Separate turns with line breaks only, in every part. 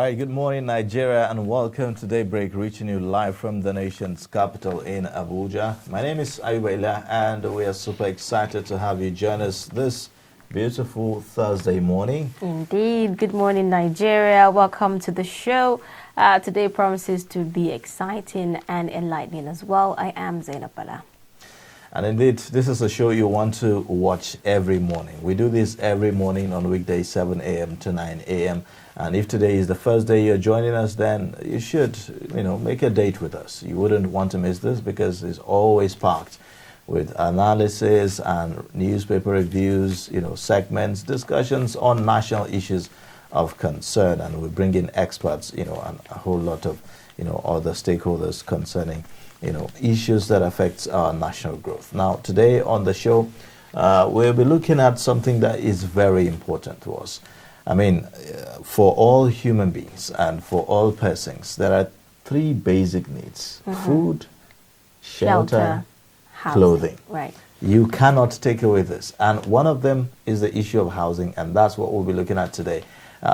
right, good morning, Nigeria, and welcome to Daybreak, reaching you live from the nation's capital in Abuja. My name is Ayubaila, and we are super excited to have you join us this beautiful Thursday morning.
Indeed. Good morning, Nigeria. Welcome to the show. Today promises to be exciting and enlightening as well. I am Zainab Bala.
And indeed, this is a show you want to watch every morning. We do this every morning on weekdays, 7 a.m. to 9 a.m. And if today is the first day you're joining us, then you should, make a date with us. You wouldn't want to miss this because it's always packed with analysis and newspaper reviews, segments, discussions on national issues of concern. And we bring in experts, and a whole lot of, other stakeholders concerning issues that affects our national growth. Now, today on the show, we'll be looking at something that is very important to us. I mean, for all human beings and for all persons, there are three basic needs: food, shelter, clothing.
Right.
You cannot take away this. And one of them is the issue of housing, and that's what we'll be looking at today.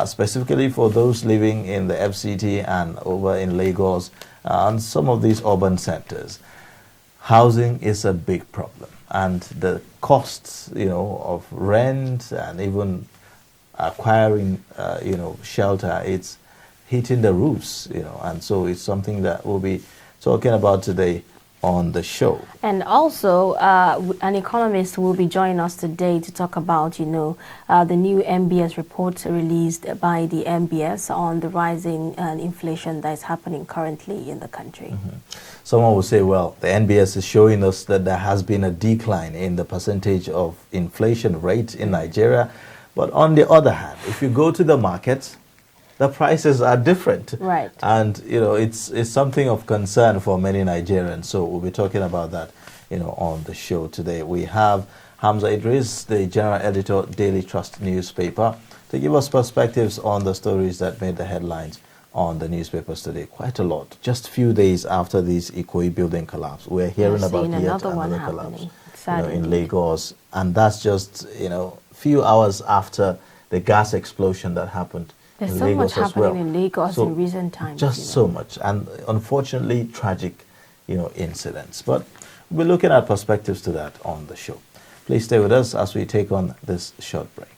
Specifically for those living in the FCT and over in Lagos and some of these urban centers, housing is a big problem. And the costs, of rent and even acquiring, shelter, it's hitting the roofs, and so it's something that we'll be talking about today on the show.
And also, an economist will be joining us today to talk about, the new MBS report released by the MBS on the rising inflation that is happening currently in the country.
Someone will say, well, the NBS is showing us that there has been a decline in the percentage of inflation rate in Nigeria. But on the other hand, if you go to the markets, the prices are different.
Right.
And, it's something of concern for many Nigerians. So we'll be talking about that, on the show today. We have Hamza Idris, the general editor, Daily Trust newspaper, to give us perspectives on the stories that made the headlines on the newspapers today. Quite a lot. Just a few days after this Ikoyi building collapse, we're hearing about yet another collapse in Lagos. And that's just, few hours after the gas explosion that happened.
There's so much happening in Lagos in recent times.
Just so much. And unfortunately, tragic, incidents. But we're looking at perspectives to that on the show. Please stay with us as we take on this short break.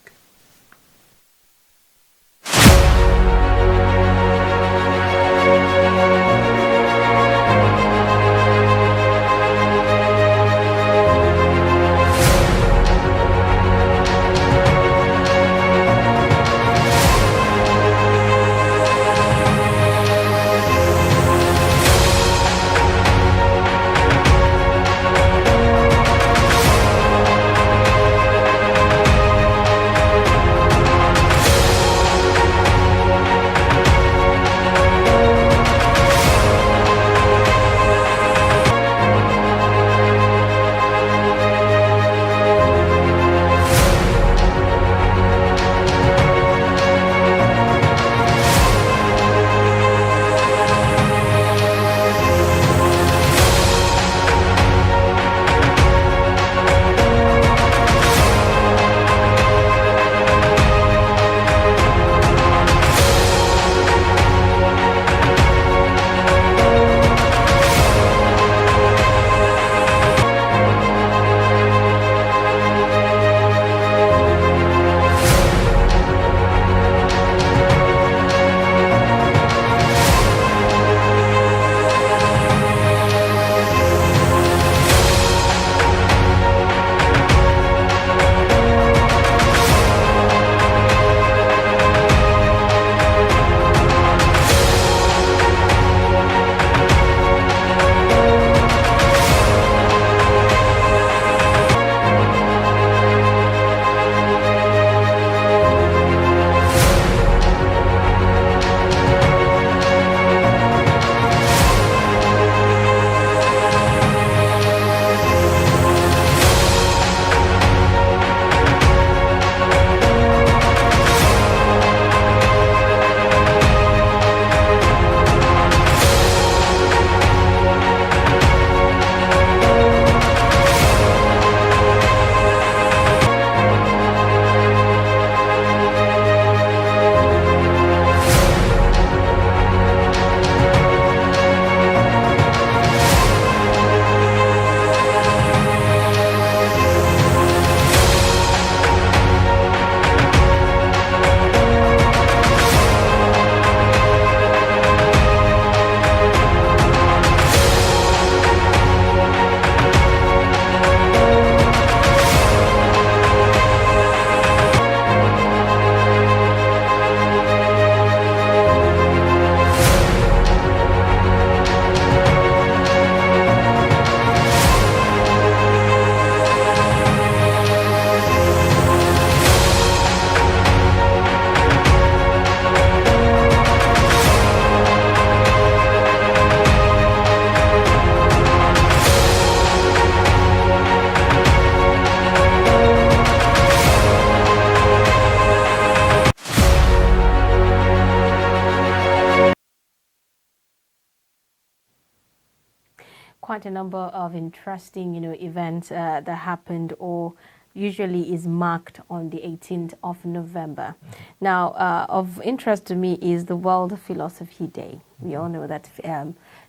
quite a number of interesting, events that happened or usually is marked on the 18th of November. Now, of interest to me is the World Philosophy Day. We all know that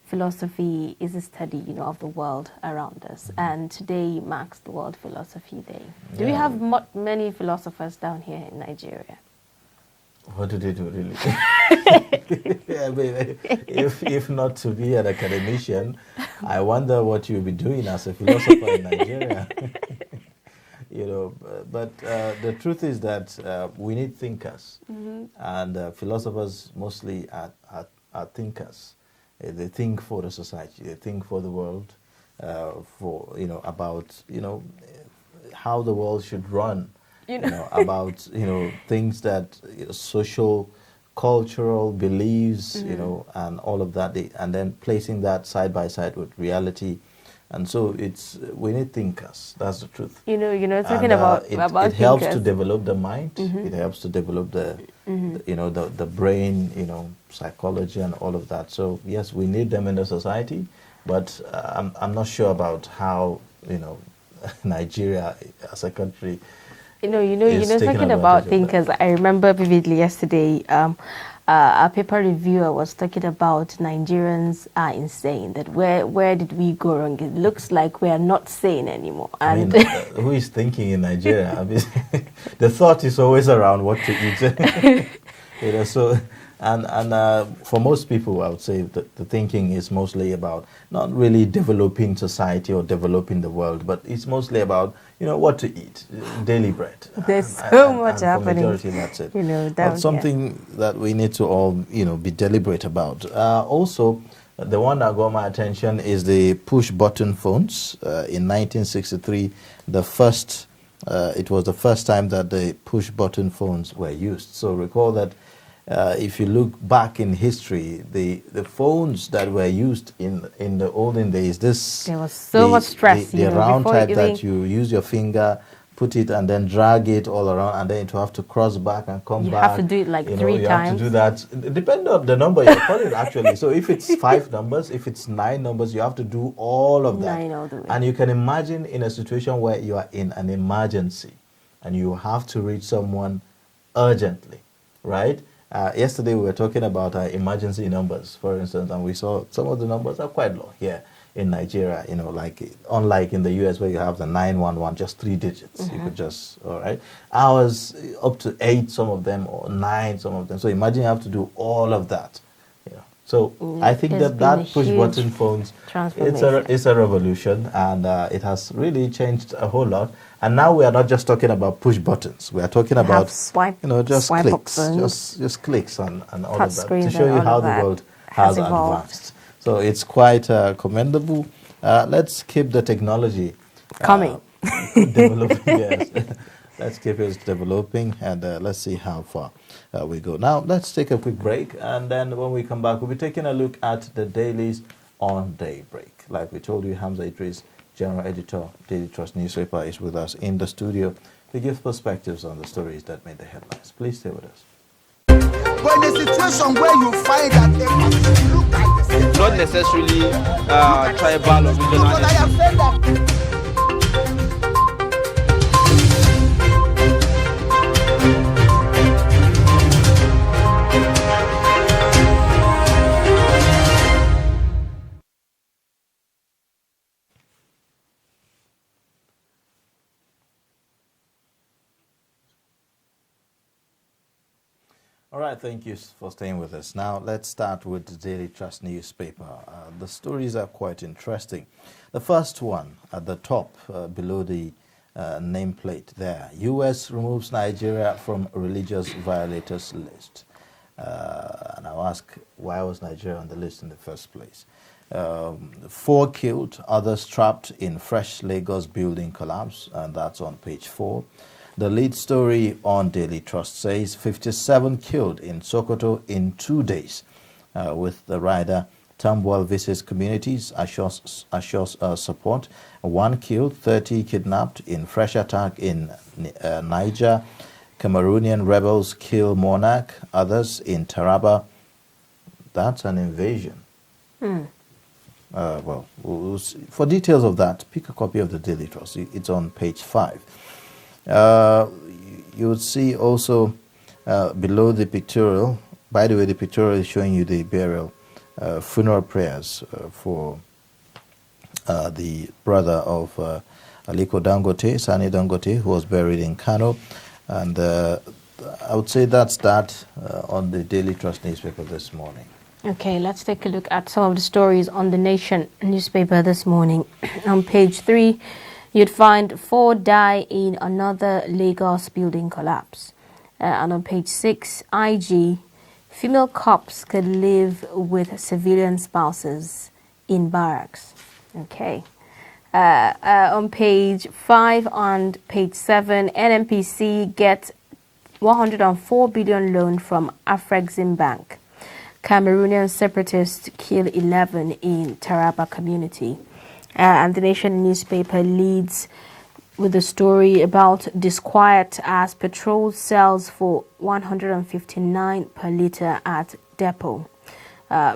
philosophy is a study, of the world around us, and today marks the World Philosophy Day. Do we have many philosophers down here in Nigeria?
What do they do, really? I mean, if not to be an academician, I wonder what you'll be doing as a philosopher in Nigeria. But the truth is that we need thinkers, and philosophers mostly are thinkers. They think for the society, they think for the world, about how the world should run. About things that social, cultural beliefs, and all of that, and then placing that side by side with reality, and so we need thinkers. That's the truth.
Talking about
it helps to develop the mind. It helps to develop the brain, psychology and all of that. So yes, we need them in the society, but I'm not sure about how Nigeria as a country.
Talking about thinkers, I remember vividly yesterday, a paper reviewer was talking about Nigerians are insane. That where did we go wrong? It looks like we are not sane anymore. And
who is thinking in Nigeria? I mean, the thought is always around what to eat. So. And for most people, I would say that the thinking is mostly about not really developing society or developing the world, but it's mostly about, what to eat, daily bread.
There's so much happening.
For majority, that's it.
That's
something that we need to all, be deliberate about. Also, the one that got my attention is the push-button phones. In 1963, it was the first time that the push-button phones were used. So recall that. If you look back in history, the phones that were used in the olden days,
there was so much stress.
The round type that you use your finger, put it and then drag it all around, and then it will have to cross back and come back.
You have to do it like 3 times.
You have to do that. Depending on the number you're calling, actually. So if it's 5 numbers, if it's 9 numbers, you have to do all of that.
9 all the way.
And you can imagine in a situation where you are in an emergency and you have to reach someone urgently, right? Yesterday we were talking about emergency numbers, for instance, and we saw some of the numbers are quite low here in Nigeria, unlike in the US where you have the 911, just 3 digits. You could just, all right. Ours, up to 8, some of them, or 9, some of them. So imagine you have to do all of that. So I think that push-button phones, it's a revolution, and it has really changed a whole lot. And now we are not just talking about push buttons. We are talking about just clicks, just clicks and all of that to show you how the world has advanced. So it's quite commendable. Let's keep the technology
coming,
developing. Yes. Let's keep it developing, and let's see how far we go. Now, let's take a quick break, and then when we come back, we'll be taking a look at the dailies on Daybreak. Like we told you, Hamza Idris, General Editor, Daily Trust newspaper, is with us in the studio to give perspectives on the stories that made the headlines. Please stay with us.
But in a situation where you find that a look at the same,
not necessarily tribal or regional.
I have said that.
All right, thank you for staying with us. Now, let's start with the Daily Trust newspaper. The stories are quite interesting. The first one at the top, below the nameplate there, U.S. removes Nigeria from religious violators list. And I'll ask, why was Nigeria on the list in the first place? 4 killed, others trapped in fresh Lagos building collapse, and that's on page 4. The lead story on Daily Trust says 57 killed in Sokoto in 2 days, with the rider Tambuwal visits communities, assures support. 1 killed, 30 kidnapped in fresh attack in Niger. Cameroonian rebels kill monarch, others in Taraba. That's an invasion. For details of that, pick a copy of the Daily Trust. It's on page 5. You would see also below the pictorial. By the way, the pictorial is showing you the burial, funeral prayers for the brother of Aliko Dangote, Sani Dangote, who was buried in Kano. And I would say that's that on the Daily Trust newspaper this morning.
Okay, let's take a look at some of the stories on the Nation newspaper this morning. On page 3, you'd find 4 die in another Lagos building collapse. And on page 6, IG, female cops could live with civilian spouses in barracks. Okay. On page 5 and page 7, NNPC gets 104 billion loan from Afrexim Bank. Cameroonian separatists kill 11 in Taraba community. And the Nation newspaper leads with a story about disquiet as petrol sells for 159 per litre at depot.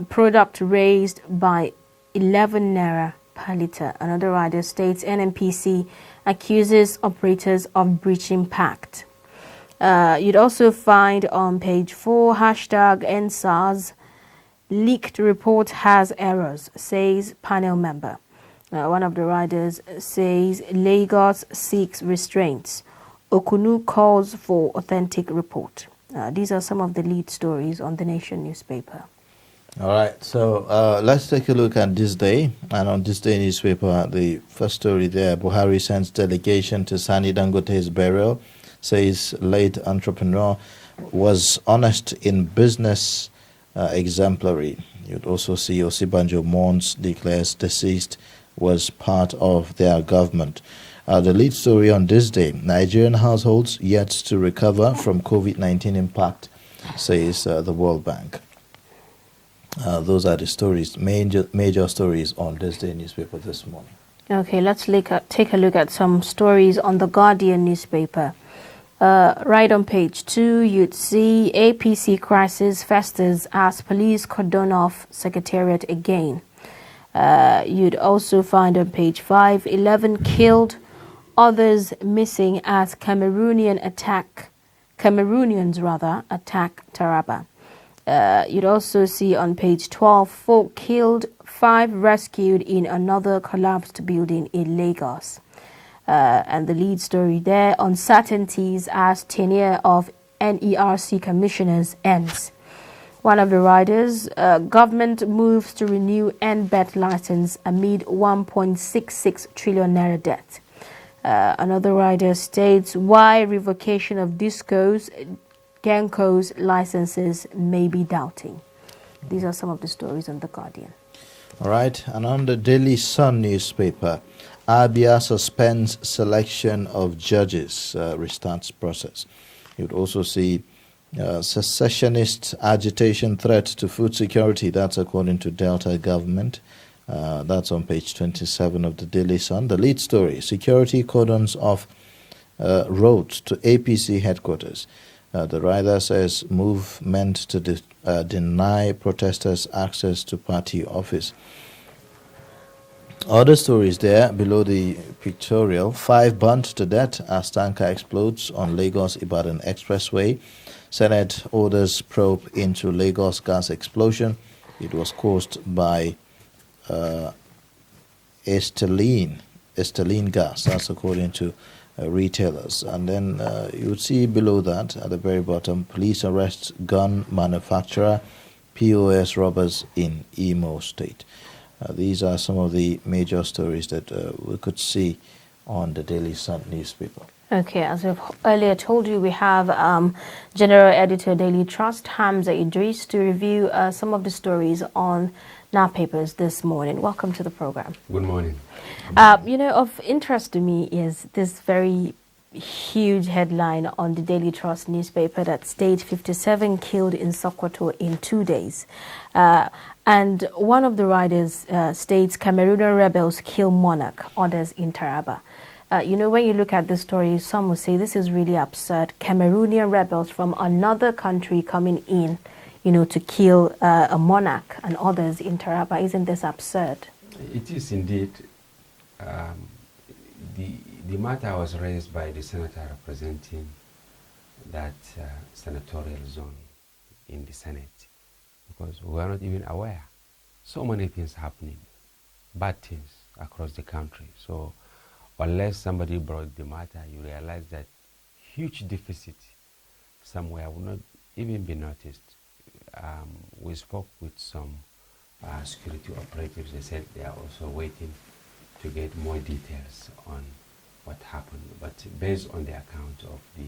Product raised by 11 naira per litre. Another rider states NNPC accuses operators of breaching pact. You'd also find on page 4, hashtag NSARS, leaked report has errors, says panel member. One of the riders says Lagos seeks restraints. Okunu calls for authentic report. These are some of the lead stories on the Nation newspaper.
All right, so let's take a look at This Day. And on This Day newspaper, the first story there, Buhari sends delegation to Sani Dangote's burial, says late entrepreneur was honest in business, exemplary. You'd also see Osibanjo mourns, declares deceased was part of their government. The lead story on This Day, Nigerian households yet to recover from COVID-19 impact, says the World Bank. Those are the stories, major stories on This Day newspaper this morning.
Okay, let's take a look at some stories on the Guardian newspaper. Right on page 2, you'd see APC crisis festers as police cordon off secretariat again. You'd also find on page 5, 11 killed, others missing as Cameroonians attack Taraba. You'd also see on page 12, 4 killed, 5 rescued in another collapsed building in Lagos. And the lead story there, uncertainties as tenure of NERC commissioners ends. One of the riders, government moves to renew NBET license amid 1.66 trillion naira debt. Another rider states why revocation of Disco's, Genco's licenses may be doubting. These are some of the stories on The Guardian.
All right, and on the Daily Sun newspaper, Abia suspends selection of judges, restarts process. You'd also see secessionist agitation threat to food security. That's according to Delta government. That's on page 27 of the Daily Sun. The lead story, security cordons off roads to APC headquarters. The rider says move meant to deny protesters access to party office. Other stories there below the pictorial. 5 burnt to death as tanker explodes on Lagos-Ibadan Expressway. Senate orders probe into Lagos gas explosion. It was caused by Esteline gas. That's according to retailers. And then you would see below that at the very bottom, police arrests gun manufacturer, POS robbers in Imo State. These are some of the major stories that we could see on the Daily Sun newspaper.
Okay, as we've earlier told you, we have General Editor Daily Trust, Hamza Idris, to review some of the stories on NAR papers this morning. Welcome to the program.
Good morning.
Of interest to me is this very huge headline on the Daily Trust newspaper that states 57 killed in Sokoto in 2 days. And one of the writers states Cameroonian rebels kill monarch, others in Taraba. When you look at this story, some will say this is really absurd. Cameroonian rebels from another country coming in, to kill a monarch and others in Taraba. Isn't this absurd?
It is indeed. The matter was raised by the senator representing that senatorial zone in the Senate, because we were not even aware. So many things happening, bad things across the country. So unless somebody brought the matter, you realize that huge deficit somewhere will not even be noticed. We spoke with some security operatives. They said they are also waiting to get more details on what happened. But based on the account of the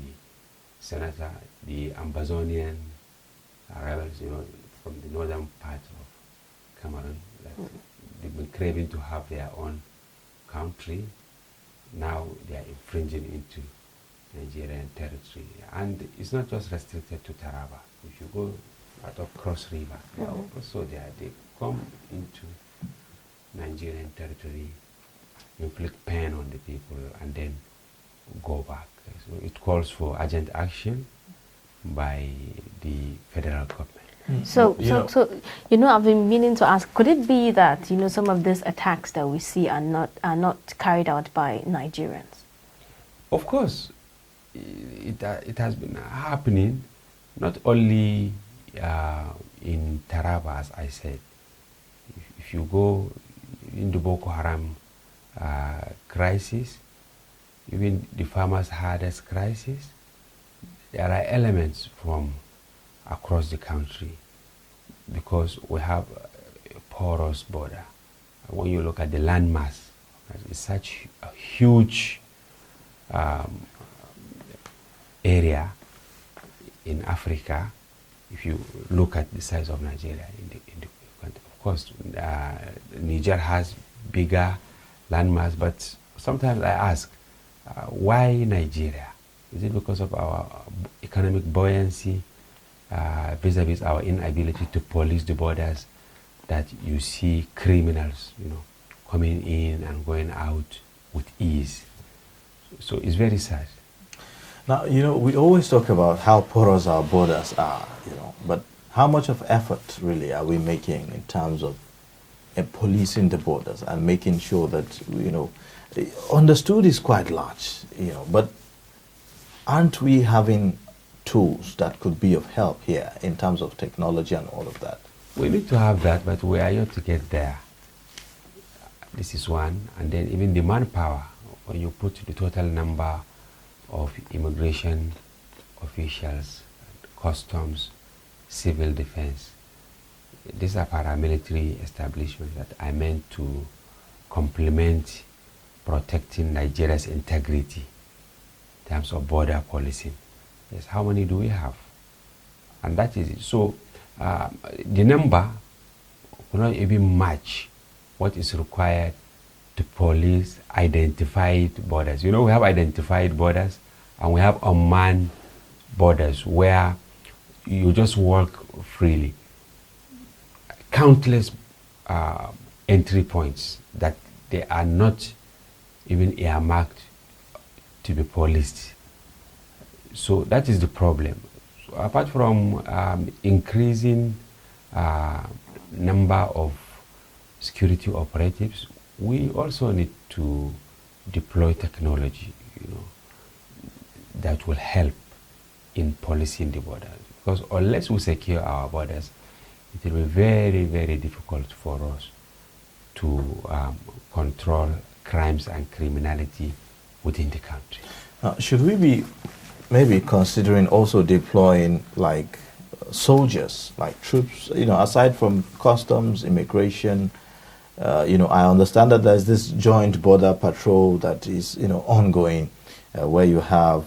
senator, the Ambazonian rebels, from the northern part of Cameroon, that they've been craving to have their own country. Now they are infringing into Nigerian territory. And it's not just restricted to Taraba. If you go out of Cross River, they are also there. They come into Nigerian territory, inflict pain on the people, and then go back. So it calls for urgent action by the federal government.
So, I've been meaning to ask, could it be that, some of these attacks that we see are not carried out by Nigerians?
Of course, it has been happening, not only in Taraba, as I said. If you go in the Boko Haram crisis, even the farmers' hardest crisis, there are elements from across the country, because we have a porous border. When you look at the landmass, it's such a huge area in Africa. If you look at the size of Nigeria, of course, Niger has bigger landmass, but sometimes I ask, why Nigeria? Is it because of our economic buoyancy, vis-a-vis our inability to police the borders, that you see criminals, coming in and going out with ease? So it's very sad.
Now, we always talk about how porous our borders are, but how much of effort really are we making in terms of policing the borders and making sure that, understood is quite large, but aren't we having tools that could be of help here in terms of technology and all of that?
We need to have that, but we are yet to get there. This is one, and then even the manpower. When you put the total number of immigration officials, customs, civil defense, these are paramilitary establishments that are meant to complement protecting Nigeria's integrity in terms of border policing. Yes, how many do we have? And that is it. So the number will not even match what is required to police identified borders. We have identified borders and we have unmanned borders where you just walk freely. Countless entry points that they are not even earmarked to be policed. So that is the problem. So apart from increasing number of security operatives, we also need to deploy technology, that will help in policing the borders. Because unless we secure our borders, it will be very, very difficult for us to control crimes and criminality within the country.
Should we be maybe considering also deploying like soldiers, like troops, aside from customs, immigration? I understand that there's this joint border patrol that is, ongoing, where you have,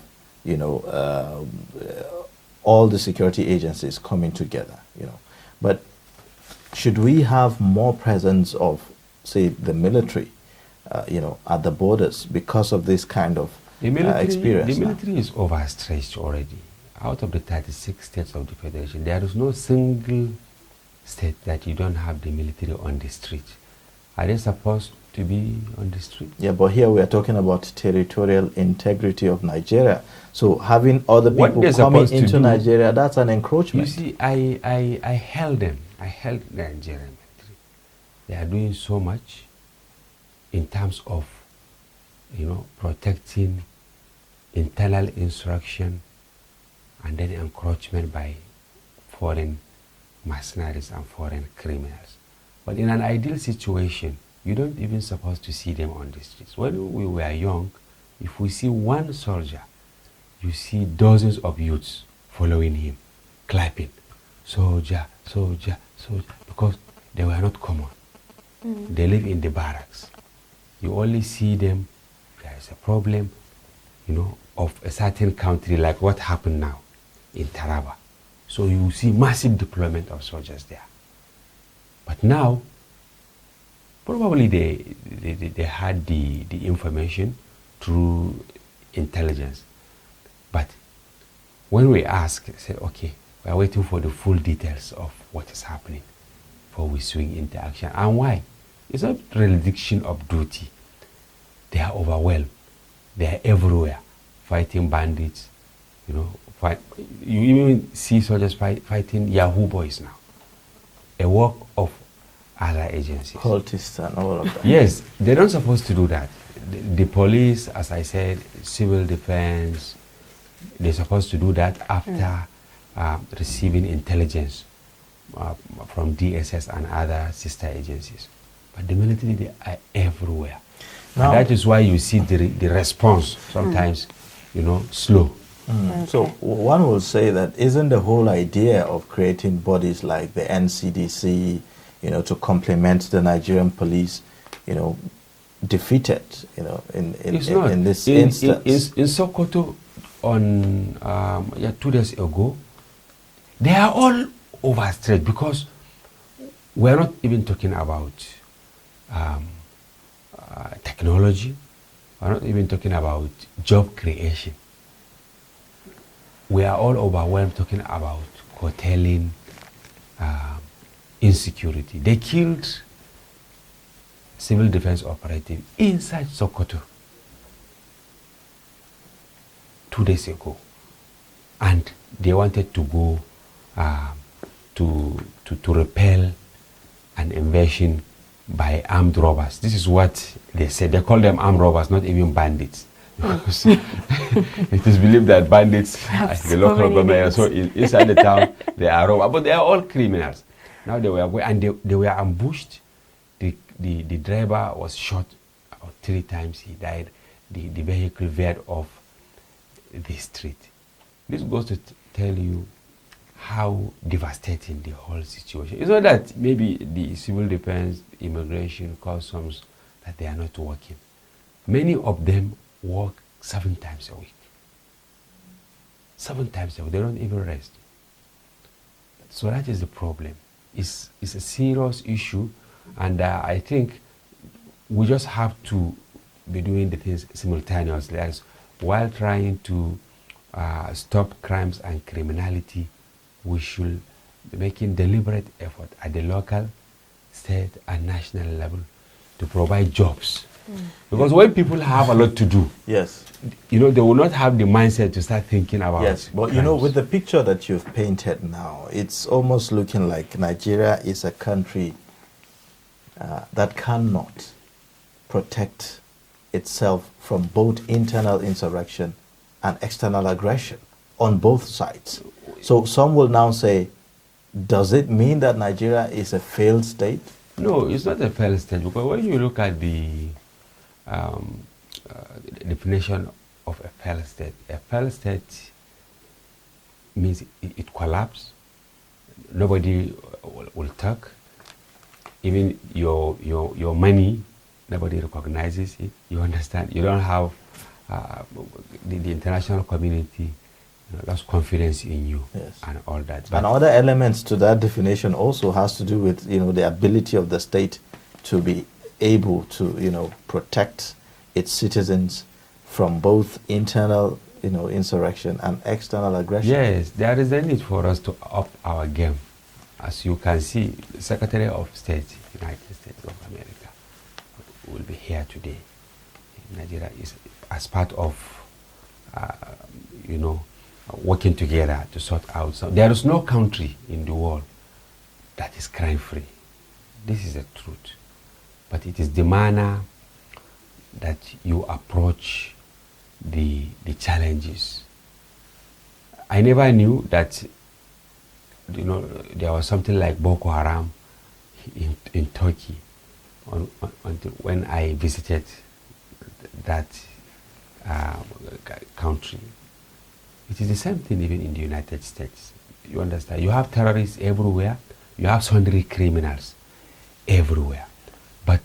all the security agencies coming together, But should we have more presence of, say, the military, at the borders because of this kind of experience?
The military is overstretched already. Out of the 36 states of the Federation, there is no single state that you don't have the military on the street. Are they supposed to be on the street?
Yeah, but here we are talking about territorial integrity of Nigeria. So having other people coming into Nigeria, that's an encroachment.
You see, I held them. I held the Nigerian military. They are doing so much. in terms of, protecting internal insurrection and then encroachment by foreign mercenaries and foreign criminals. But in an ideal situation, you don't even supposed to see them on the streets. When we were young, if we see one soldier, you see dozens of youths following him, clapping, soldier, soldier, soldier, because they were not common. They live in the barracks. You only see them, there is a problem, of a certain country, like what happened now in Taraba. So you see massive deployment of soldiers there. But now, probably they had the information through intelligence. But when we ask, say, okay, we are waiting for the full details of what is happening before we swing into action. And why? It's not religion of duty. They are overwhelmed. They are everywhere, fighting bandits. You even see soldiers fighting Yahoo boys now. A work of other agencies.
Cultists and all of that.
Yes, they're not supposed to do that. The police, as I said, civil defense, they're supposed to do that after receiving intelligence from DSS and other sister agencies. But the military, they are everywhere.
Now,
and that is why you see the response sometimes, slow.
So one will say that isn't the whole idea of creating bodies like the NCDC, to complement the Nigerian police, defeated, in this instance?
In Sokoto, on 2 days ago, they are all overstretched because we're not even talking about technology. We're not even talking about job creation. We are all overwhelmed talking about curtailing insecurity. They killed civil defense operative inside Sokoto 2 days ago, and they wanted to go to repel an invasion by armed robbers. This is what they said. They call them armed robbers, not even bandits. Because it is believed that bandits, the local government, so inside the town, they are robbers, but they are all criminals. Now they were going, and they were ambushed. The driver was shot about 3 times. He died. The vehicle veered off the street. This goes to tell you how devastating the whole situation. It's not that maybe the civil defense, immigration, customs, that they are not working. Many of them work 7 times a week. 7 times a week. They don't even rest. So that is the problem. It's a serious issue, and I think we just have to be doing the things simultaneously. As while trying to stop crimes and criminality, we should be making deliberate effort at the local, state, and national level to provide jobs. Because when people have a lot to do,
yes,
they will not have the mindset to start thinking about.
Yes, but
crimes.
with the picture that you've painted now, it's almost looking like Nigeria is a country that cannot protect itself from both internal insurrection and external aggression on both sides. So some will now say, does it mean that Nigeria is a failed state?
No, it's not a failed state, because when you look at the definition of a failed state means it collapsed. Nobody will talk. Even your money, nobody recognizes it. You understand? You don't have the international community lost confidence in you,
yes,
and all that.
And other elements to that definition also has to do with the ability of the state to be able to protect its citizens from both internal insurrection and external aggression.
Yes, there is a need for us to up our game. As you can see, Secretary of State, United States of America, will be here today. Nigeria is as part of working together to sort out. So there is no country in the world that is crime-free. This is the truth. But it is the manner that you approach the challenges. I never knew that, you know, there was something like Boko Haram in Turkey until when I visited that country. It is the same thing even in the United States. You understand? You have terrorists everywhere. You have sundry criminals everywhere. But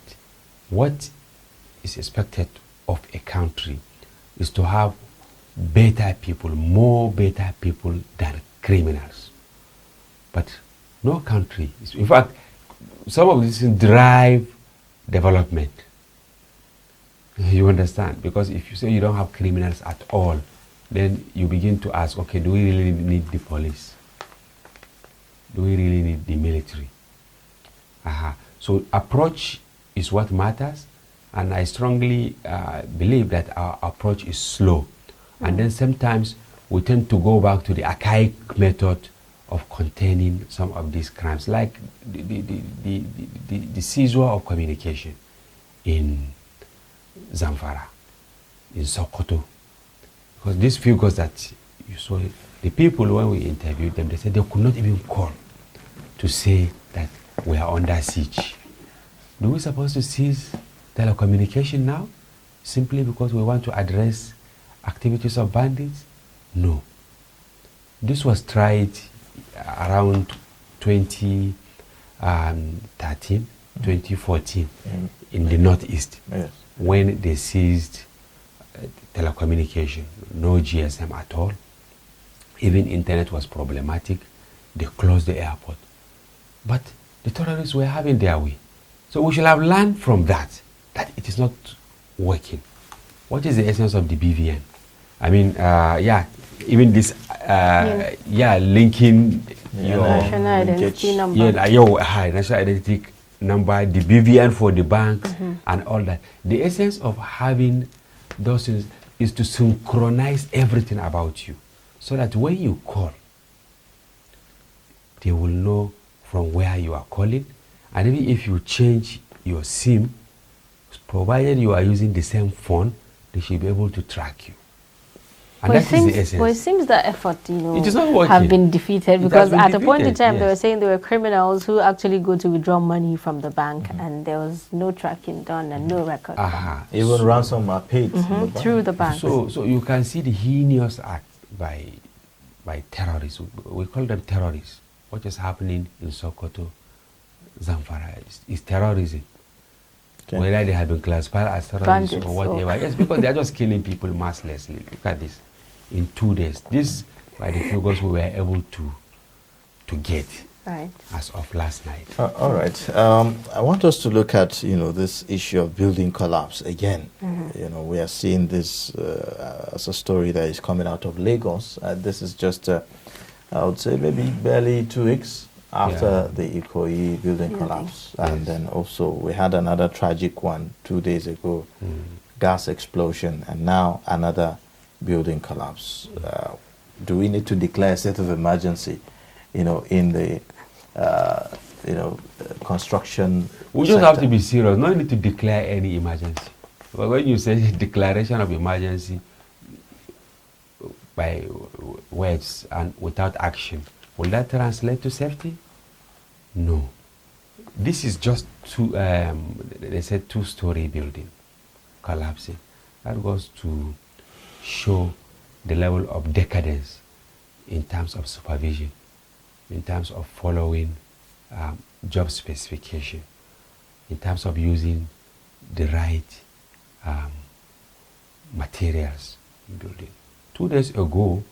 what is expected of a country is to have better people, more better people than criminals. But no country, in fact, some of these drive development. You understand? Because if you say you don't have criminals at all, then you begin to ask, okay, do we really need the police? Do we really need the military? So approach is what matters, and I strongly believe that our approach is slow. And then sometimes we tend to go back to the archaic method of containing some of these crimes, like the seizure of communication in Zamfara, in Sokoto. Because these figures that you saw, the people, when we interviewed them, they said they could not even call to say that we are under siege. Do we supposed to seize telecommunication now simply because we want to address activities of bandits? No. This was tried around 2013, 2014 in the Northeast, when they seized telecommunication, no GSM at all. Even internet was problematic. They closed the airport. But the terrorists were having their way. So we should have learned from that it is not working. What is the essence of the BVN? I mean, even this, linking your
national identity number.
National identity number, the BVN for the banks, and all that. The essence of having those things is to synchronize everything about you, so that when you call, they will know from where you are calling. And even if you change your SIM, provided you are using the same phone, they should be able to track you. And that is the essence.
But it seems that effort,
it is not working.
have been defeated, because at a point in time
yes.
they were saying there were criminals who actually go to withdraw money from the bank, and there was no tracking done and no record.
Even ransom are paid
through the bank.
So you can see the heinous act by terrorists. We call them terrorists. What is happening in Sokoto, Zamfara is terrorism. Okay. Whether they have been classified as terrorists or whatever. Yes, because they are just killing people mercilessly. Look at this. In 2 days. This by the figures we were able to get as of last night.
All right. I want us to look at, this issue of building collapse again. We are seeing this as a story that is coming out of Lagos. This is just, I would say, maybe barely 2 weeks after the Ikoyi building collapse. And then also we had another tragic one 2 days ago, gas explosion, and now another building collapse. Do we need to declare a state of emergency, in the, construction
We just have to be serious. No need to declare any emergency. But when you say declaration of emergency by words and without action, will that translate to safety? No. This is just they said two-story building collapsing. That goes to show the level of decadence in terms of supervision, in terms of following job specification, in terms of using the right materials in building. 2 days ago,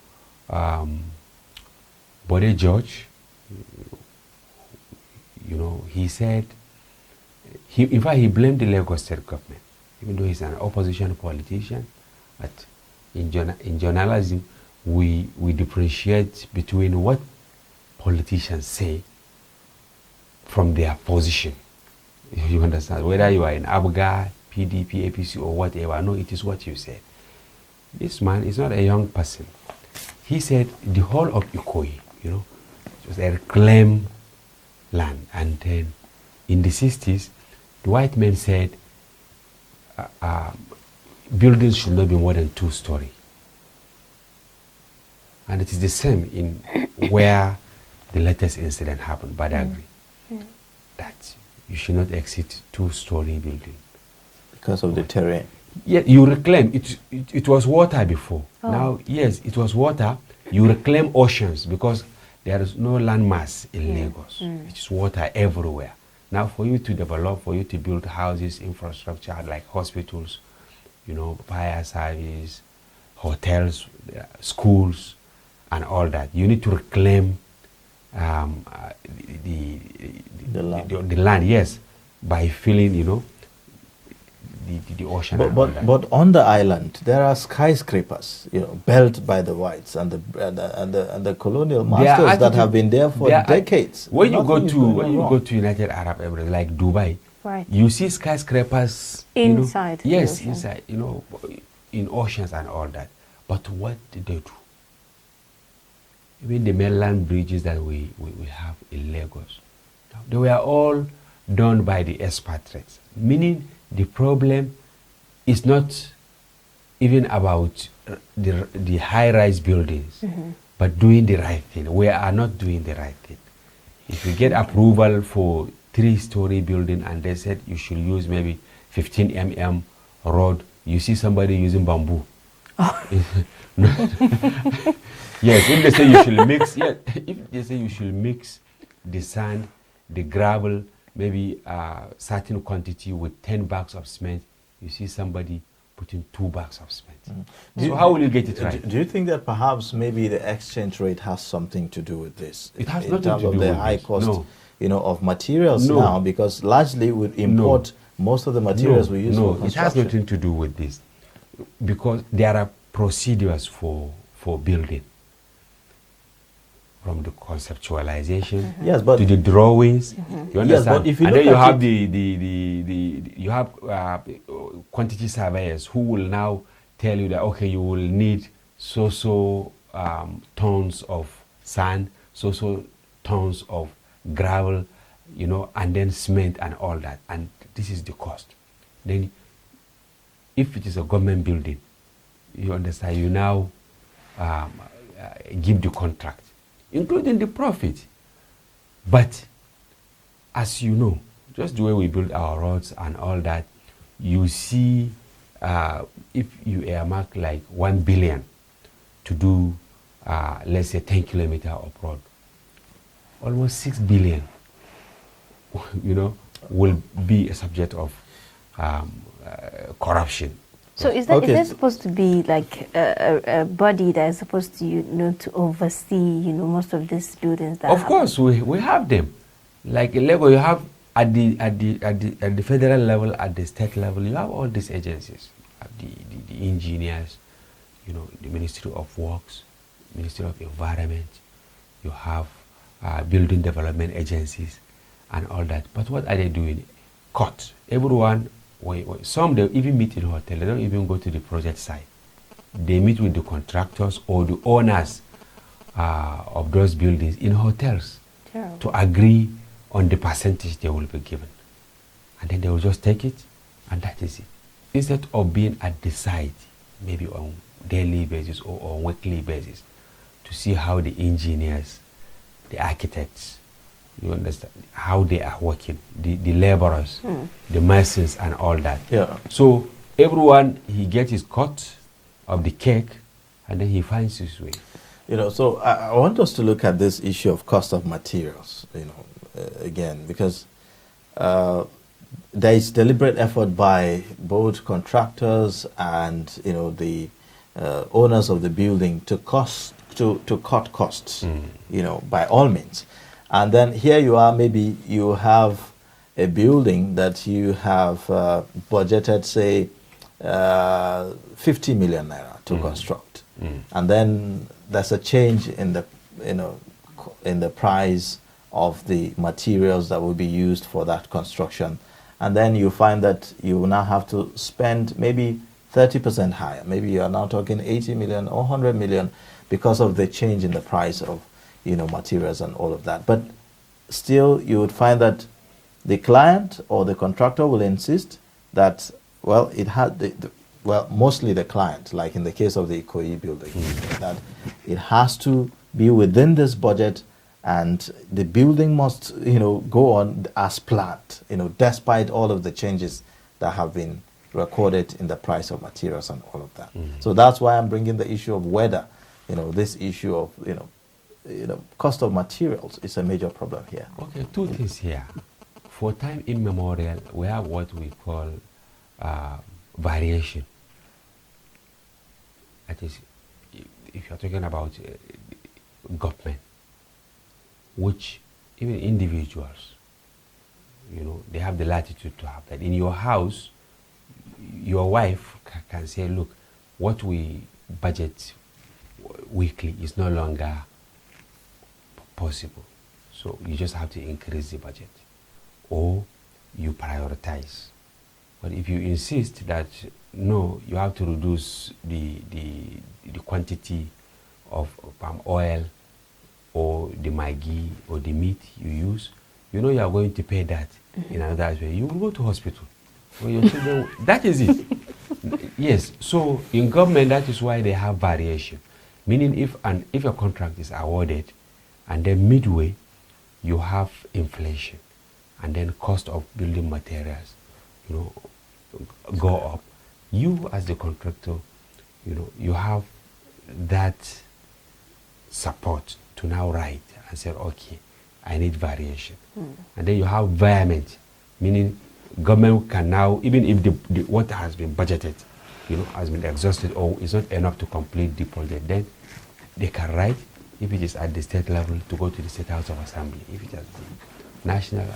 Bode George, he said, in fact, he blamed the Lagos state government, even though he's an opposition politician. But in journalism, we differentiate between what politicians say from their position. You understand? Whether you are in ABGA, PDP, APC, or whatever, no, it is what you say. This man is not a young person. He said the whole of Ikoyi, it was a reclaimed land. And then in the 60s, the white men said buildings should not be more than 2-story. And it is the same in where the latest incident happened, Badagry. That you should not exceed 2-story building.
Because of the terrain.
Yeah, you reclaim. It was water before. Now, yes, it was water. You reclaim oceans because there is no land mass in Lagos. It's water everywhere. Now, for you to develop, for you to build houses, infrastructure like hospitals, fire service, hotels, schools, and all that, you need to reclaim the land, yes, by filling, the ocean.
But on the island, there are skyscrapers, built by the whites and the colonial masters that have been there for decades.
When you go to United Arab Emirates, like Dubai,
right,
you see skyscrapers
inside.
Yes, inside, in oceans and all that. But what did they do? Even the mainland bridges that we have in Lagos, they were all done by the expatriates, meaning the problem is not even about the high-rise buildings, but doing the right thing. We are not doing the right thing. If you get approval for 3-story building and they said you should use maybe 15 mm road, you see somebody using bamboo. Yes, if they say you should mix, if they say you should mix the sand, the gravel, maybe a certain quantity with 10 bags of cement, you see somebody putting 2 bags of cement. So how will you get it right?
Do you think that perhaps maybe the exchange rate has something to do with this?
It has
in
nothing
terms
to
of
do
the
with
high
this.
cost,
No.
Of materials
No.
now, because largely we import most of the materials we use for
it has
construction.
nothing to do with this, because there are procedures for building, from the conceptualization
Yes, but
to the drawings. You understand?
Yes, but if you
and
look
then you
at
have
it-
you have quantity surveyors who will now tell you that okay, you will need so tons of sand, so tons of gravel, and then cement and all that, and this is the cost. Then, if it is a government building, you understand, you now give the contract, including the profit. But as you know, just the way we build our roads and all that, you see, if you earmark like 1 billion to do, let's say 10 kilometers of road, almost 6 billion, will be a subject of corruption.
So is there,
Okay.
is there supposed to be like a body that is supposed to to oversee most of these buildings? That
Of course, we have them. Like in Lagos, you have at the federal level, at the state level, you have all these agencies, the engineers, the Ministry of Works, Ministry of Environment. You have building development agencies, and all that. But what are they doing? Cut everyone. Some they even meet in hotel. They don't even go to the project site. They meet with the contractors or the owners of those buildings in hotels to agree on the percentage they will be given, and then they will just take it, and that is it. Instead of being at the site, maybe on daily basis or on weekly basis, to see how the engineers, the architects, you understand, how they are working, the laborers, the masons and all that.
Yeah.
So everyone, he gets his cut of the cake, and then he finds his way.
So I want us to look at this issue of cost of materials, again, because there is deliberate effort by both contractors and, the owners of the building to cut costs, by all means. And then here you are, maybe you have a building that you have budgeted, say, 50 million naira to construct. And then there's a change in the, in the price of the materials that will be used for that construction. And then you find that you will now have to spend maybe 30% higher. Maybe you are now talking 80 million or 100 million because of the change in the price of materials and all of that. But still, you would find that the client or the contractor will insist that Well, it had well, mostly the client, like in the case of the Ikoyi building, that it has to be within this budget, and the building must, go on as planned, despite all of the changes that have been recorded in the price of materials and all of that. So that's why I'm bringing the issue of whether, this issue of, cost of materials is a major problem here.
Okay, two things here. For time immemorial, we have what we call variation. That is, if you're talking about government, which even individuals, they have the latitude to have that. In your house, your wife can say, look, what we budget weekly is no longer possible. So you just have to increase the budget, or you prioritize. But if you insist that no, you have to reduce the quantity of palm oil or the Maggi or the meat you use, you are going to pay that in another way. You will go to hospital. Or your children, that is it. Yes. So in government, that is why they have variation. Meaning, if a contract is awarded, and then midway you have inflation, and then cost of building materials, go up. You as the contractor, you have that support to now write and say, okay, I need variation. And then you have environment, meaning government can now, even if the what has been budgeted, has been exhausted or is not enough to complete the project, then they can write, if it is at the state level, to go to the State House of Assembly. If it is at the national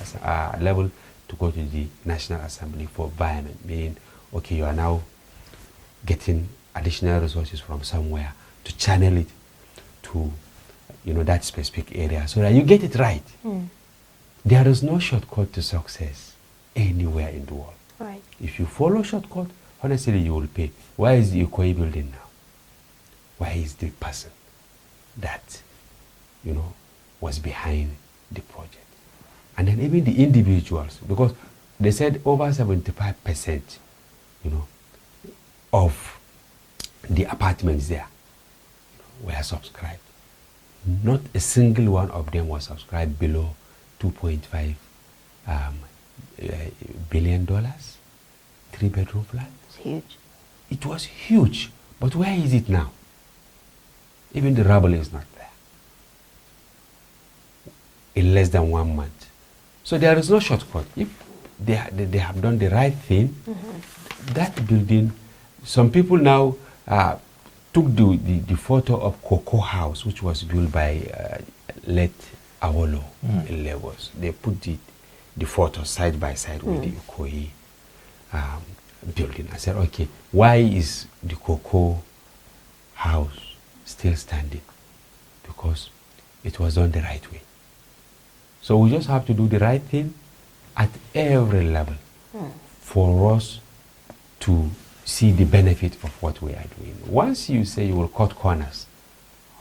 level, to go to the National Assembly for environment, meaning, okay, you are now getting additional resources from somewhere to channel it to, that specific area so that you get it right. There is no shortcut to success anywhere in the world.
Right.
If you follow shortcut, honestly, you will pay. Why is the Ikoyi building now? Why is the person that, was behind the project? And then even the individuals, because they said over 75%, of the apartments there were subscribed. Not a single one of them was subscribed below $2.5 billion, 3-bedroom flat.
It's huge.
It was huge, but where is it now? Even the rubble is not there. In less than 1 month. So there is no shortcut. If they have done the right thing, that building, some people now took the photo of Cocoa House, which was built by late Awolo in Lagos. They put the photo side by side with the Ikoyi building. I said, okay, why is the Cocoa House still standing? Because it was done the right way. So we just have to do the right thing at every level for us to see the benefit of what we are doing. Once you say you will cut corners,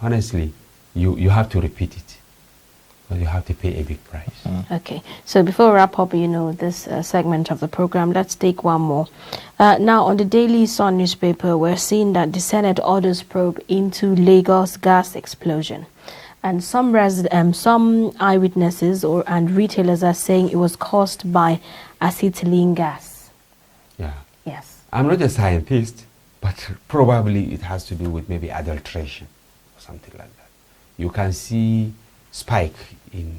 honestly, you have to repeat it. Because you have to pay a big price.
Okay, so before we wrap up, this segment of the program, let's take one more. Now, on the Daily Sun newspaper, we're seeing that the Senate orders probe into Lagos gas explosion. And some eyewitnesses and retailers are saying it was caused by acetylene gas.
Yeah.
Yes.
I'm not a scientist, but probably it has to do with maybe adulteration or something like that. You can see spike in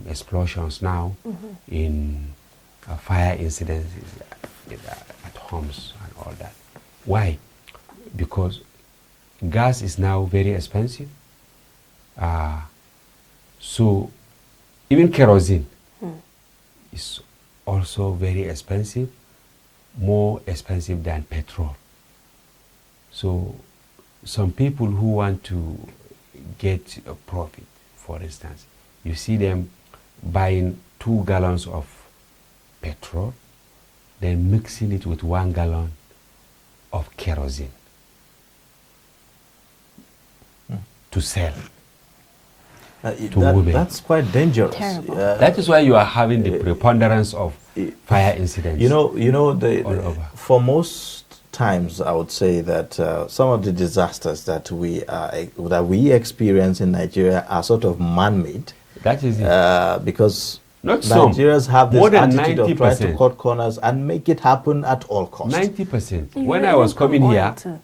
explosions now, in fire incidents at homes and all that. Why? Because gas is now very expensive. So even kerosene is also very expensive, more expensive than petrol. So some people who want to get a profit, for instance, you see them buying 2 gallons of petrol, then mixing it with 1 gallon of kerosene to sell.
That's quite dangerous.
Terrible.
That is why you are having the preponderance of fire incidents.
You know,
all over.
For most times, I would say that some of the disasters that we experience in Nigeria are sort of man-made.
That is it.
Because
Not some.
Nigerians have this
More than
attitude of trying to
90%.
cut corners and make it happen at all costs.
90%.
You
When
really
I was
palm
coming
oil
here,
too.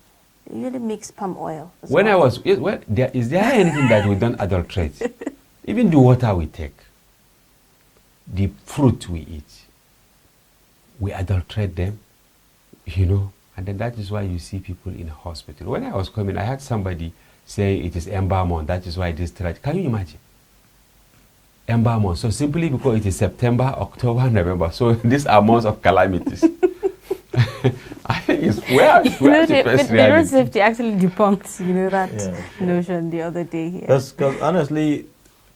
You really mix palm oil. as
when I
well.
was, is there anything that we don't adulterate? Even the water we take, the fruit we eat, we adulterate them, and then that is why you see people in hospital. When I was coming, I had somebody say it is Ember month, that is why this tragedy. Can you imagine? Ember month. So simply because it is September, October, November. So these are months of calamities. I think it's where
the road
reality.
safety actually debunked, that
Yeah.
notion the other day here.
Because honestly,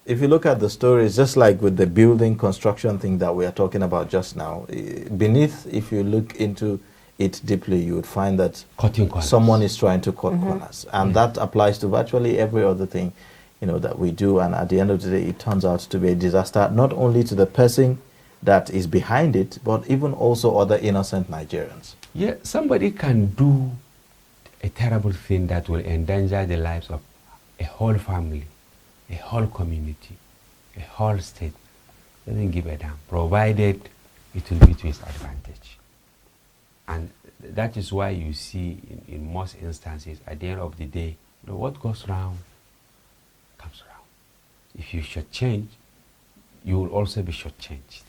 if you look at the stories, just like with the building construction thing that we are talking about just now, beneath, if you look into it deeply, you would find that
Cutting corners.
someone is trying to cut corners. And that applies to virtually every other thing, that we do. And at the end of the day, it turns out to be a disaster, not only to the person that is behind it, but even also other innocent Nigerians.
Yeah, somebody can do a terrible thing that will endanger the lives of a whole family, a whole community, a whole state. Doesn't give a damn, provided it will be to his advantage. And that is why you see in most instances, at the end of the day, what goes round comes round. If you shortchange, you will also be shortchanged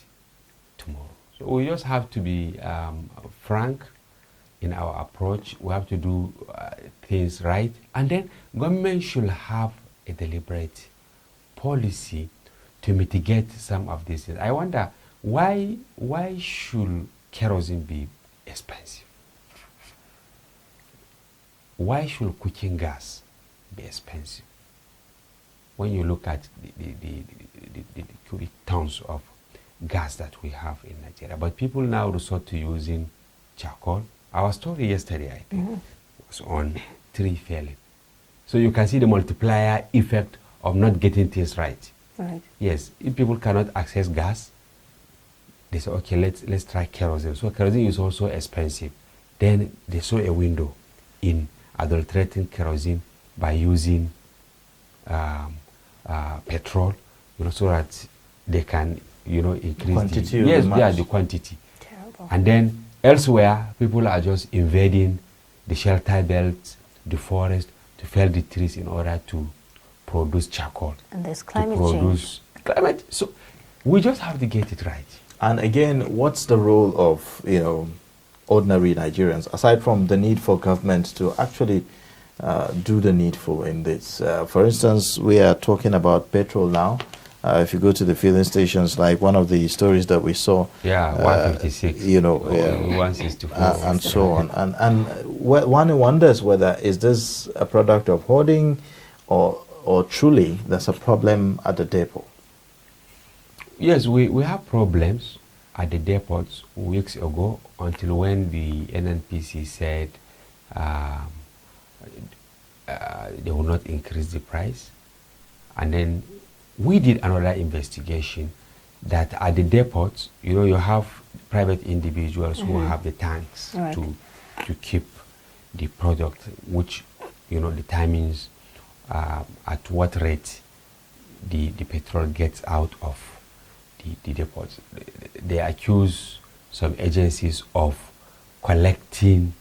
tomorrow. So we just have to be frank in our approach. We have to do things right. And then government should have a deliberate policy to mitigate some of these things. I wonder, why should kerosene be expensive? Why should cooking gas be expensive? When you look at the cubic tons of gas that we have in Nigeria. But people now resort to using charcoal. Our story yesterday, I think, was on tree felling. So you can see the multiplier effect of not getting things right.
Right.
Yes, if people cannot access gas, they say, okay, let's try kerosene. So kerosene is also expensive. Then they saw a window in adulterating kerosene by using petrol, so that they can, increase
Quantity
the quantity.
Terrible.
And then elsewhere, people are just invading the shelter belts, the forest, to fell the trees in order to produce charcoal.
And there's
To
climate
produce climate. So we just have to get it right.
And again, what's the role of, ordinary Nigerians, aside from the need for government to actually do the needful in this? For instance, we are talking about petrol now. If you go to the filling stations, like one of the stories that we saw,
156. 164.
and so on. And one wonders whether is this a product of hoarding or truly there's a problem at the depot?
Yes, we have problems at the depots weeks ago, until when the NNPC said they will not increase the price. And then we did another investigation that at the depots, you have private individuals who have the tanks
Right.
to keep the product, which determines at what rate the petrol gets out of the depots. They accuse some agencies of collecting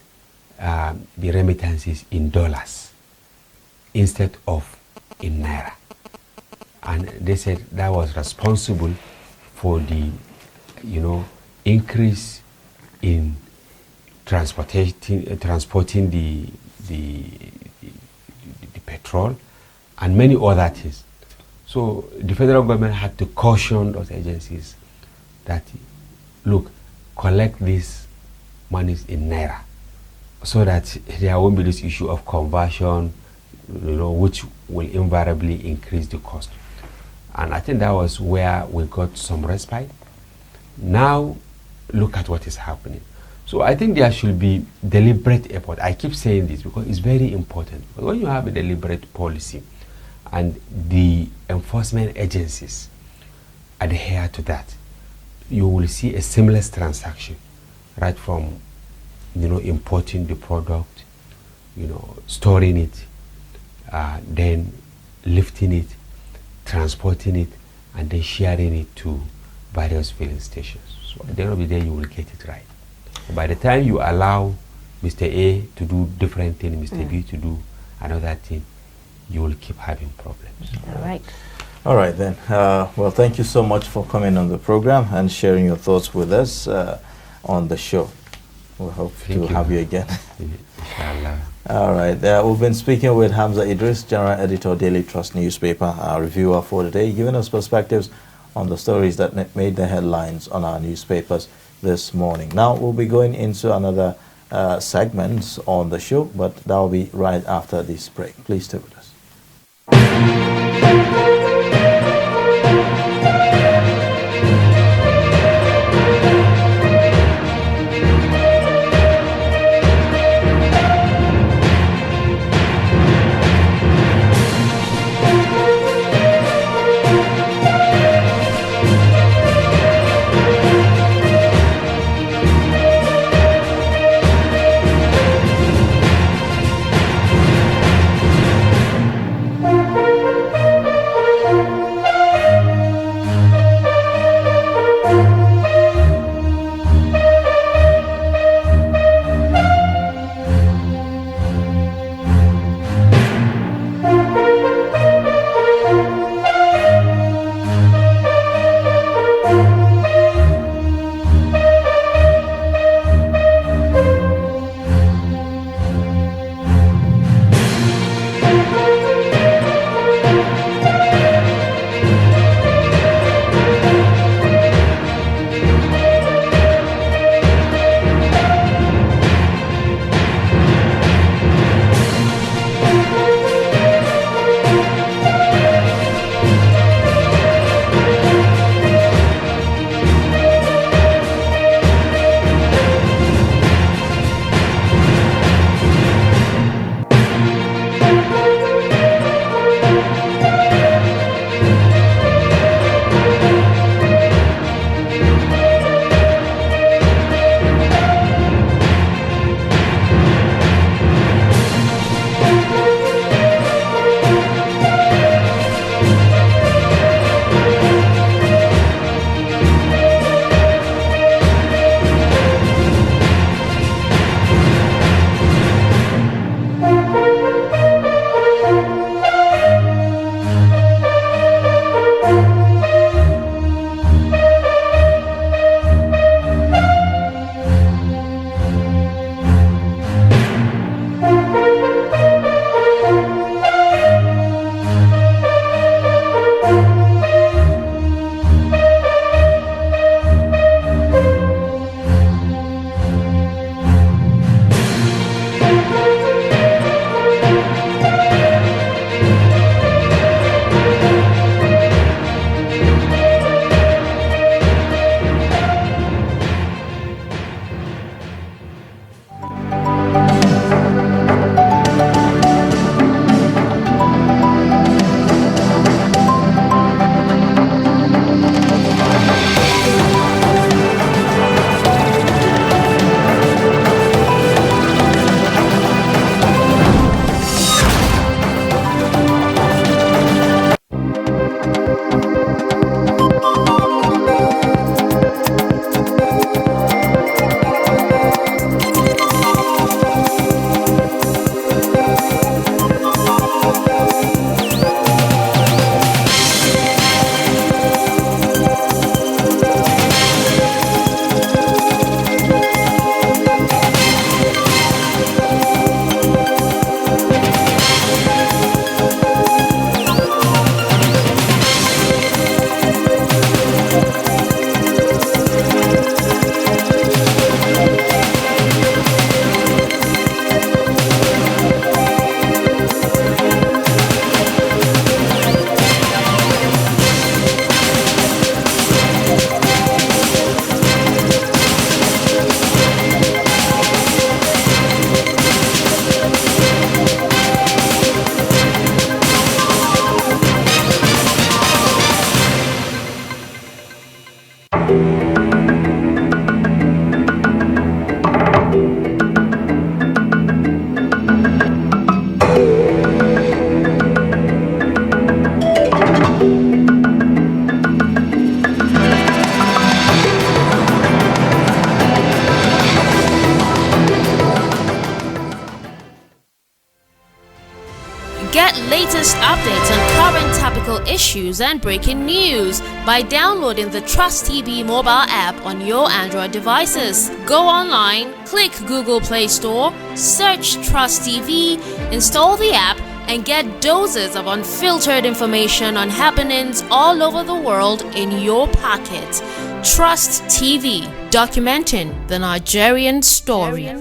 the remittances in dollars instead of in naira. And they said that was responsible for the, increase in transporting the petrol and many other things. So the federal government had to caution those agencies that, look, collect these monies in naira, so that there won't be this issue of conversion, which will invariably increase the cost. And I think that was where we got some respite. Now, look at what is happening. So I think there should be deliberate effort. I keep saying this because it's very important. But when you have a deliberate policy and the enforcement agencies adhere to that, you will see a seamless transaction, right from, importing the product, storing it, then lifting it, transporting it, and then sharing it to various filling stations. So at the end of the day, you will get it right. By the time you allow Mr. A to do different things, Mr. B to do another thing, you will keep having problems.
All right.
All right then. Well, thank you so much for coming on the program and sharing your thoughts with us on the show. We hope to have you again.
Inshallah.
All right. We've been speaking with Hamza Idris, General Editor, Daily Trust newspaper, our reviewer for the day, giving us perspectives on the stories that made the headlines on our newspapers this morning. Now we'll be going into another segment on the show, but that will be right after this break. Please stay with us.
latest updates on current topical issues and breaking news by downloading the Trust TV mobile app on your Android devices. Go online, click Google Play Store, search Trust TV, install the app, and get doses of unfiltered information on happenings all over the world in your pocket. Trust TV, documenting the Nigerian story.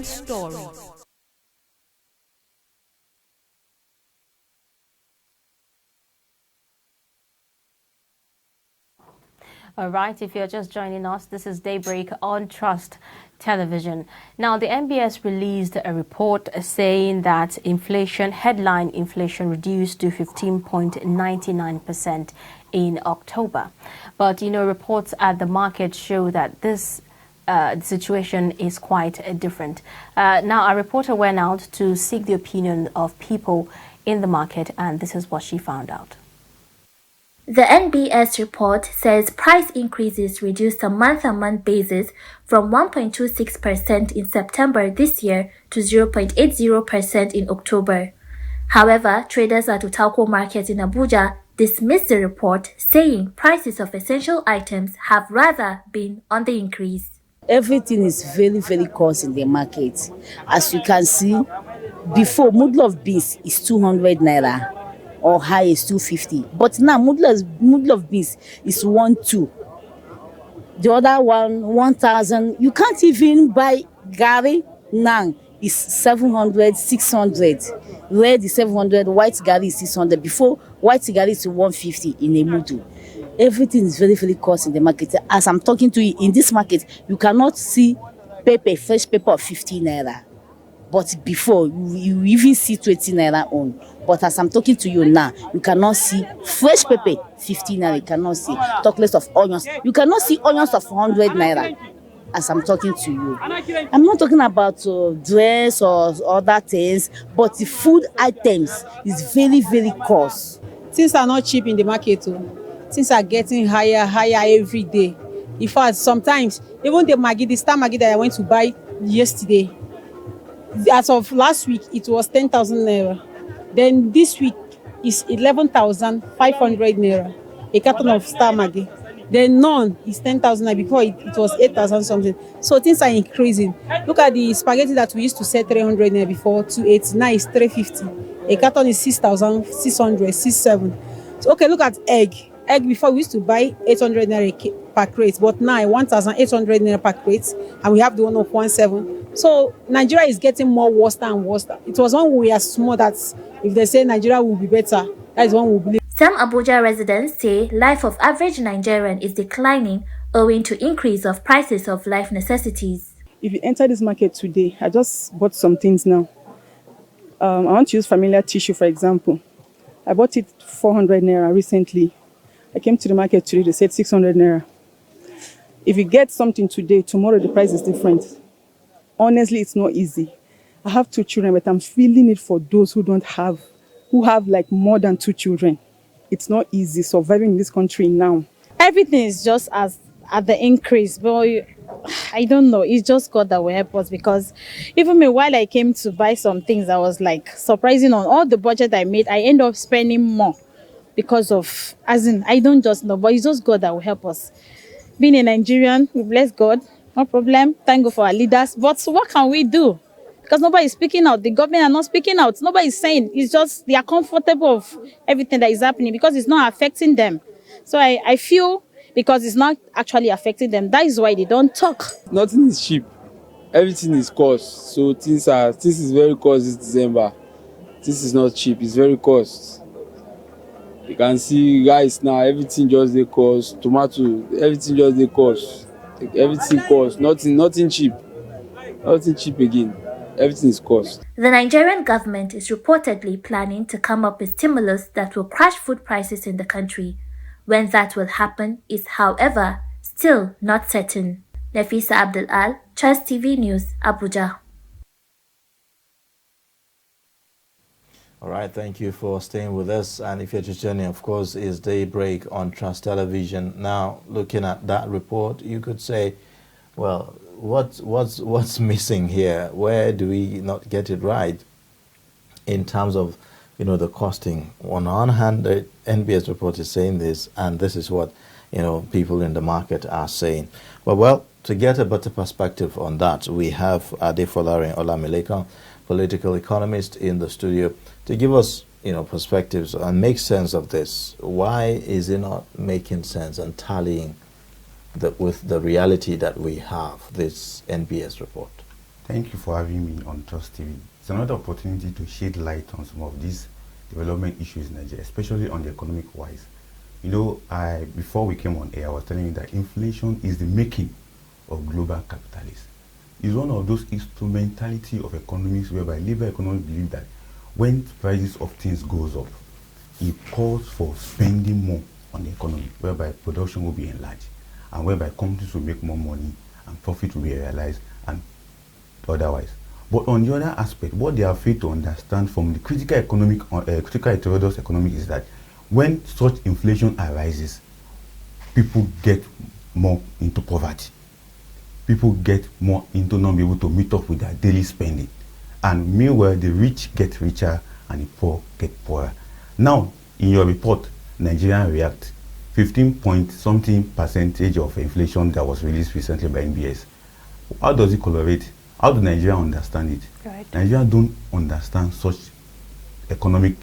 All right, if you're just joining us, this is Daybreak on Trust Television. Now, the MBS released a report saying that headline inflation reduced to 15.99% in October. But, reports at the market show that this the situation is quite different. Now, a reporter went out to seek the opinion of people in the market, and this is what she found out.
The NBS report says price increases reduced on month-on-month basis from 1.26% in September this year to 0.80% in October. However, traders at Utalco Market in Abuja dismissed the report, saying prices of essential items have rather been on the increase.
Everything is very, very cost in the market. As you can see, before, muddle of beans is 200 naira. Or high is 250, but now muddle of beans is 1,200. The other one 1,000. You can't even buy gari now. Is 700, 600. Red is 700, white gari is 600. Before, white gari is 150 in a muddle. Everything is very, very cost in the market. As I'm talking to you, in this market, you cannot see fresh paper of 50 naira. But before, you even see 20 naira on. But as I'm talking to you now, you cannot see fresh pepper, 15 naira. You cannot see. Talk less of onions. You cannot see onions of 100 naira. As I'm talking to you. I'm not talking about dress or other things, but the food items is very, very cost.
Things are not cheap in the market. Things are getting higher every day. In fact, sometimes, even the star Maggi that I went to buy yesterday, as of last week, it was 10,000 naira. Then this week is 11,500 naira. A carton of Star Maggi. Then none is 10,000 naira. Before it was 8,000 something. So things are increasing. Look at the spaghetti that we used to sell 300 naira before, 280. Now it's 350. A carton is 6,600, 6,700. So okay, look at egg. Egg before we used to buy 800 naira per crate, but now 1,800 naira per crate, and we have the one of 1,700. So Nigeria is getting more worse and worse. It was when we were small that if they say Nigeria will be better, that is when we believe.
Some Abuja residents say life of average Nigerian is declining owing to increase of prices of life necessities.
If you enter this market today, I just bought some things now. I want to use familiar tissue, for example. I bought it 400 naira recently. I came to the market today, they said 600 naira. If you get something today, tomorrow the price is different. Honestly, it's not easy. I have 2 children, but I'm feeling it for those who have like more than 2 children. It's not easy surviving in this country now.
Everything is just at the increase, but I don't know. It's just God that will help us, because even me, while I came to buy some things, I was like surprising on all the budget I made. I end up spending more because of, I don't just know, but it's just God that will help us. Being a Nigerian, we bless God. No problem. Thank God for our leaders. But what can we do? Because nobody is speaking out. The government are not speaking out. Nobody is saying. It's just they are comfortable of everything that is happening because it's not affecting them. So I feel because it's not actually affecting them, that is why they don't talk.
Nothing is cheap. Everything is cost. So things is very cost this December. This is not cheap. It's very cost. You can see guys now, everything just they cost. Tomato, everything just they cost. Everything costs. Nothing cheap. Nothing cheap again. Everything is cost.
The Nigerian government is reportedly planning to come up with stimulus that will crash food prices in the country. When that will happen is, however, still not certain. Nafisa Abdul Al, Trust TV News, Abuja.
All right, thank you for staying with us. And if you're just joining, of course, is Daybreak on Trust Television. Now, looking at that report, you could say, well, what's missing here? Where do we not get it right in terms of the costing. On one hand, the NBS report is saying this, and this is what, people in the market are saying. But well, to get a better perspective on that, we have Adefolarin Olamileka, political economist, in the studio to give us, perspectives and make sense of this. Why is it not making sense and tallying with the reality that we have, this NBS report?
Thank you for having me on Trust TV. It's another opportunity to shed light on some of these development issues in Nigeria, especially on the economic wise. Before we came on air, I was telling you that inflation is the making of global capitalists. It's one of those instrumentality of economics whereby liberal economists believe that when prices of things goes up, it calls for spending more on the economy, whereby production will be enlarged, and whereby companies will make more money and profit will be realized and otherwise. But on the other aspect, what they are failed to understand from the critical heterodox economic is that when such inflation arises, people get more into poverty. People get more into not being able to meet up with their daily spending. And meanwhile, the rich get richer and the poor get poorer. Now, in your report, Nigeria React, 15-point-something% of inflation that was released recently by NBS. How does it correlate? How do Nigeria understand it? Right. Nigeria don't understand such economic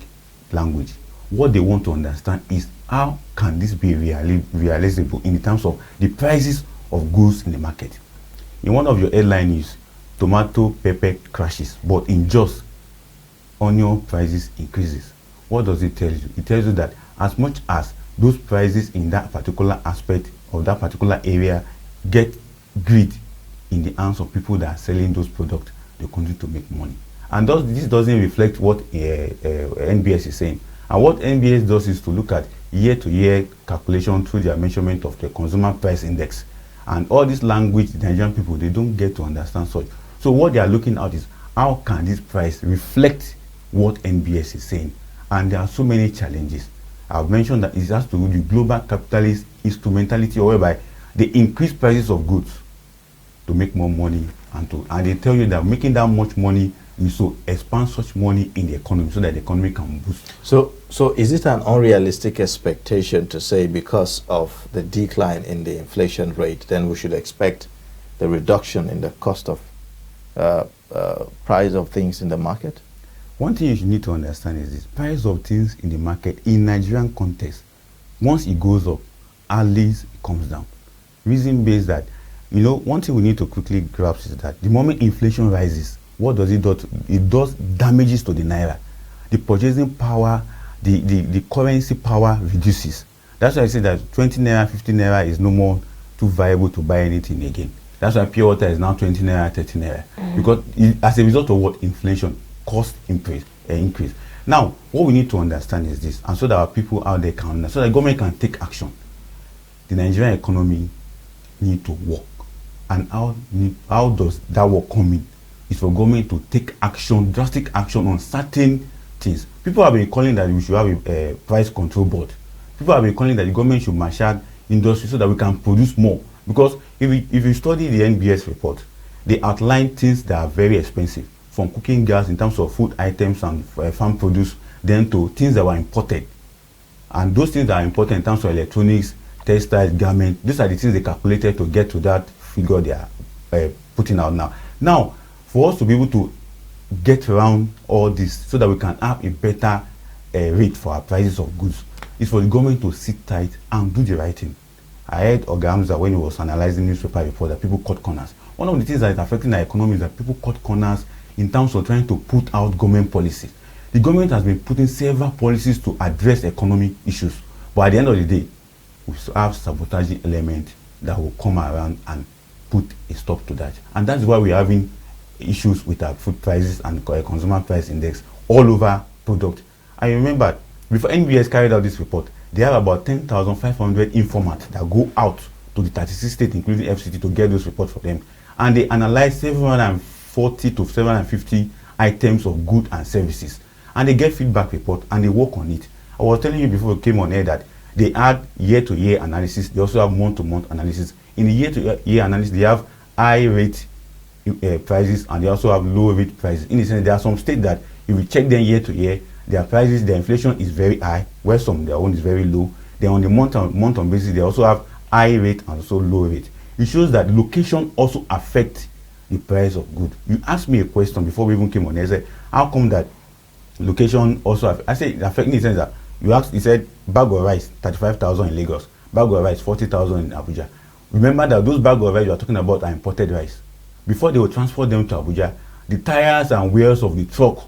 language. What they want to understand is how can this be realizable in terms of the prices of goods in the market. In one of your headline news, tomato pepper crashes, but in Jos, onion prices increases. What does it tell you? It tells you that as much as those prices in that particular aspect of that particular area get greed in the hands of people that are selling those products, they continue to make money. And this doesn't reflect what NBS is saying. And what NBS does is to look at year-to-year calculation through their measurement of the consumer price index. And all this language, the Nigerian people, they don't get to understand such. So what they are looking at is how can this price reflect what NBS is saying? And there are so many challenges. I've mentioned that it has to do with global capitalist instrumentality, whereby they increase prices of goods to make more money, and they tell you that making that much money is to expand such money in the economy so that the economy can boost.
So is it an unrealistic expectation to say because of the decline in the inflation rate, then we should expect the reduction in the cost of price of things in the market?
One thing you need to understand is this: price of things in the market in Nigerian context, once it goes up, at least it comes down. Reason based that, one thing we need to quickly grasp is that the moment inflation rises, what does it do? It does damages to the naira. The purchasing power, the currency power reduces. That's why I say that 20 naira, 50 naira is no more too viable to buy anything again. That's why pure water is now 20 naira, 30 naira. Because as a result of what? Inflation, cost increase. Now, what we need to understand is this, and so that our people out there can understand, so that the government can take action. The Nigerian economy need to work. And how does that work come in? It's for government to take action, drastic action on certain things. People have been calling that we should have a price control board. People have been calling that the government should marshal industry so that we can produce more. Because if you study the NBS report, they outline things that are very expensive, from cooking gas in terms of food items and farm produce, then to things that were imported. And those things that are important in terms of electronics, textiles, garments, these are the things they calculated to get to that figure they are putting out now. Now, for us to be able to get around all this so that we can have a better rate for our prices of goods, is for the government to sit tight and do the right thing. I heard Oga Hamza when he was analyzing the newspaper report that people cut corners. One of the things that is affecting our economy is that people cut corners in terms of trying to put out government policies. The government has been putting several policies to address economic issues, but at the end of the day, we have sabotaging element that will come around and put a stop to that. And that's why we're having issues with our food prices and consumer price index all over product. I remember before NBS carried out this report, they have about 10,500 informants that go out to the 36 states, including FCT, to get those reports for them. And they analyze 740 to 750 items of goods and services. And they get feedback report and they work on it. I was telling you before we came on air that they add year-to-year analysis. They also have month-to-month analysis. In the year-to-year analysis, they have high-rate prices and they also have low-rate prices. In the sense, there are some states that if you check them year-to-year, their prices, their inflation is very high, where some their own is very low. Then on the month on basis, they also have high rate and also low rate. It shows that location also affects the price of good. You asked me a question before we even came on. I said, how come that location also I said it affects in the sense that you said bag of rice 35,000 in Lagos, bag of rice 40,000 in Abuja. Remember that those bag of rice you are talking about are imported rice. Before they will transport them to Abuja, the tires and wheels of the truck,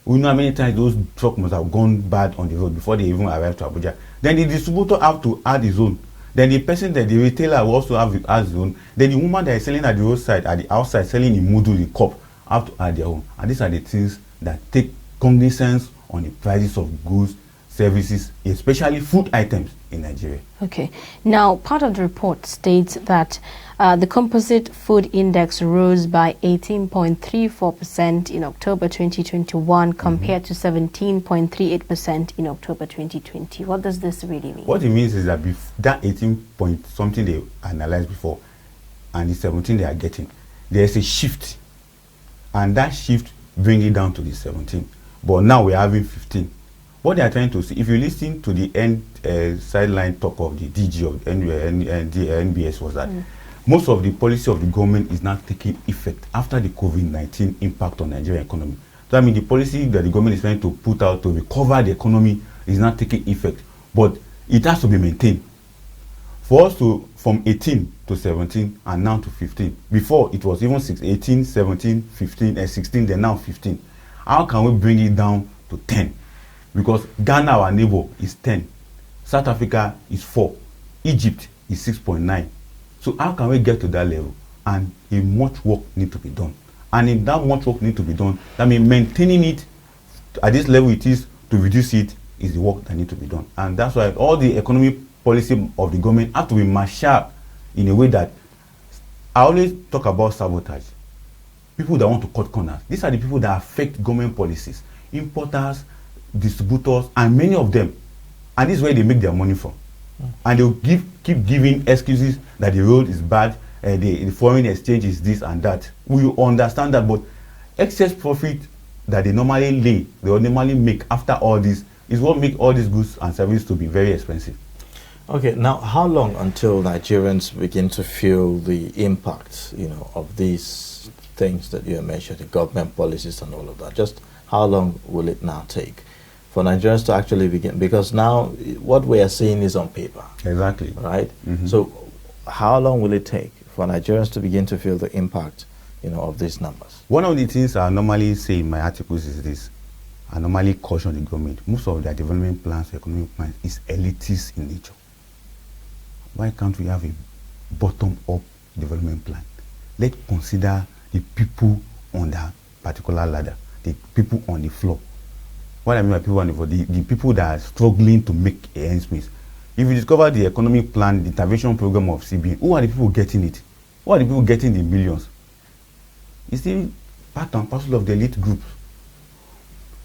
we know how many times those trucks must have gone bad on the road before they even arrive to Abuja. Then the distributor have to add his own. Then the person that the retailer will also have his own. Then the woman that is selling at the roadside, at the outside, selling in mudu, the cup, have to add their own. And these are the things that take cognizance on the prices of goods, services, especially food items in Nigeria.
Okay. Now, part of the report states that the composite food index rose by 18.34% in October 2021 compared to 17.38% in October 2020. What does this really mean?
What it means is that that 18 point something they analyzed before and the 17 they are getting, there's a shift. And that shift brings it down to the 17. But now we're having 15. What they are trying to see, if you listen to the sideline talk of the DG of the NBS, was that most of the policy of the government is not taking effect after the COVID-19 impact on Nigerian economy. So I mean, the policy that the government is trying to put out to recover the economy is not taking effect, but it has to be maintained. For us to, from 18 to 17 and now to 15, before it was even 18, 17, 15, and 16, then now 15. How can we bring it down to 10? Because Ghana, our neighbor, is 10. South Africa is 4. Egypt is 6.9. So how can we get to that level? And much work needs to be done. And if that much work needs to be done, that means maintaining it at this level it is to reduce it is the work that needs to be done. And that's why all the economic policy of the government have to be marshaled in a way that I always talk about sabotage. People that want to cut corners. These are the people that affect government policies. Importers, distributors, and many of them. And this is where they make their money from. And they'll keep giving excuses that the road is bad, the foreign exchange is this and that. We understand that, but excess profit that they normally make after all this is what make all these goods and services to be very expensive.
Okay, now how long until Nigerians begin to feel the impact, of these things that you mentioned, the government policies and all of that? Just how long will it now take for Nigerians to actually begin? Because now what we are seeing is on paper.
Exactly.
Right? So how long will it take for Nigerians to begin to feel the impact, of these numbers?
One of the things I normally say in my articles is this. I normally caution the government. Most of their development plans, economic plans, is elitist in nature. Why can't we have a bottom-up development plan? Let's consider the people on that particular ladder, the people on the floor. What I mean by people on the floor, the people that are struggling to make ends meet. If you discover the economic plan, the intervention program of CBN, who are the people getting it? Who are the people getting the millions? It's still part and parcel of the elite group.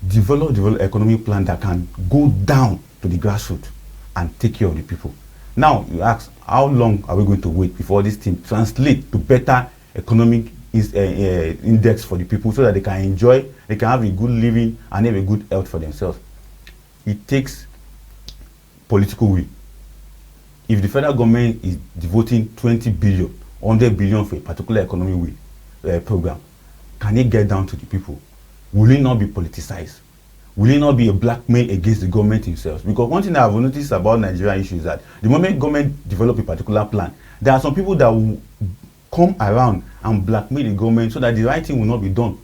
Develop economic plan that can go down to the grassroots and take care of the people. Now, you ask, how long are we going to wait before this thing translates to better economic index for the people so that they can have a good living and have a good health for themselves? It takes political will. If the federal government is devoting 20 billion, 100 billion for a particular economic program, can it get down to the people? Will it not be politicized? Will it not be a blackmail against the government themselves? Because one thing I've noticed about Nigerian issues is that the moment government develop a particular plan, there are some people that will come around and blackmail the government so that the right thing will not be done.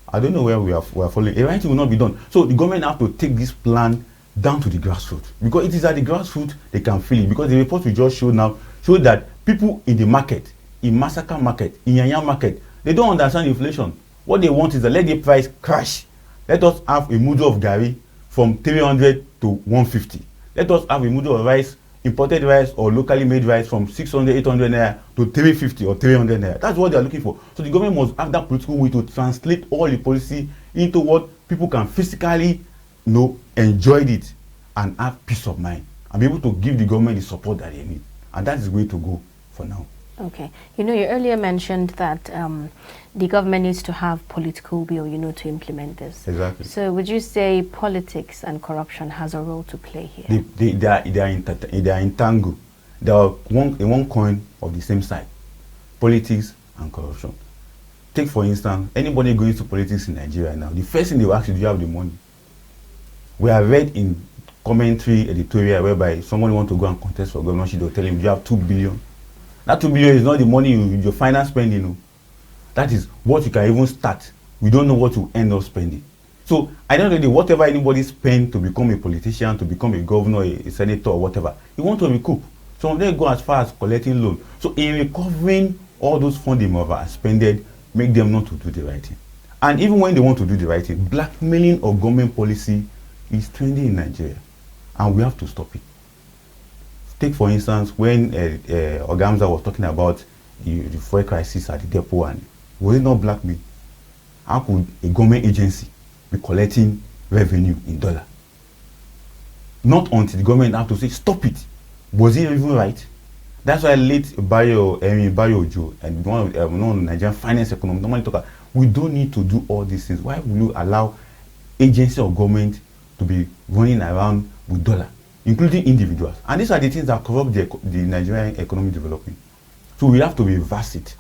I don't know where we are following. The right thing will not be done. So the government have to take this plan down to the grassroots. Because it is at the grassroots they can feel it. Because the report we just showed now show that people in the market, in Masaka market, in Yanya market, they don't understand inflation. What they want is to let the price crash. Let us have a mudu of gari from 300 to 150. Let us have a mudu of rice, imported rice or locally made rice from 600, 800 naira to 350 or 300 naira. That's what they are looking for. So the government must have that political will to translate all the policy into what people can physically enjoy it and have peace of mind and be able to give the government the support that they need. And that is the way to go for now.
Okay. You know, you earlier mentioned that the government needs to have political will, you know, to implement this.
Exactly.
So would you say politics and corruption has a role to play here?
They are entangled. They are one coin of the same side. Politics and corruption. Take for instance, anybody going to politics in Nigeria now, the first thing they will ask you, do you have the money? We have read in commentary editorial whereby somebody want to go and contest for governorship, they'll tell him, do you have 2 billion? That 2 billion is not the money your final spending. No. That is what you can even start. We don't know what you end up spending. So I don't know, whatever anybody spend to become a politician, to become a governor, a senator, or whatever, you want to recoup. Some of them go as far as collecting loan. So in recovering all those funds they have expended, make them not to do the right thing. And even when they want to do the right thing, blackmailing of government policy is trending in Nigeria, and we have to stop it. Take for instance when Ogamza was talking about the fuel crisis at the depot, and was it not blackmail? How could a government agency be collecting revenue in dollar? Not until the government have to say stop it. Was it even right? That's why late Bayo Ojo and one of the Nigerian finance economists normally talk about, we don't need to do all these things. Why will you allow agency or government to be running around with dollar, including individuals? And these are the things that corrupt the Nigerian economic development. So we have to reverse it.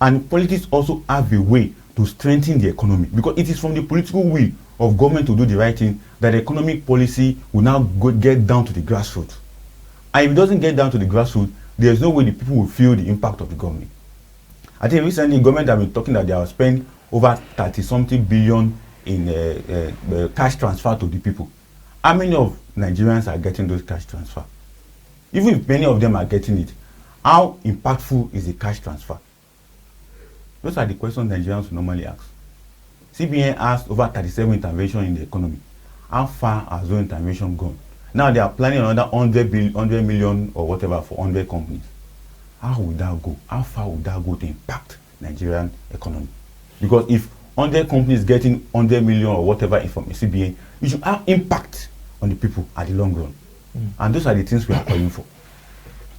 And politics also have a way to strengthen the economy, because it is from the political will of government to do the right thing that economic policy will now get down to the grassroots. And if it doesn't get down to the grassroots, there's no way the people will feel the impact of the government. I think recently government have been talking that they have spent over 30-something billion in cash transfer to the people. How many of Nigerians are getting those cash transfer? Even if many of them are getting it, how impactful is the cash transfer? Those are the questions Nigerians will normally ask. CBN asked over 37 interventions in the economy. How far has those interventions gone? Now they are planning another 100 million or whatever for 100 companies. How would that go? How far would that go to impact Nigerian economy? Because if 100 companies getting 100 million or whatever from CBN, it should have impact on the people at the long run. And those are the things we are calling for.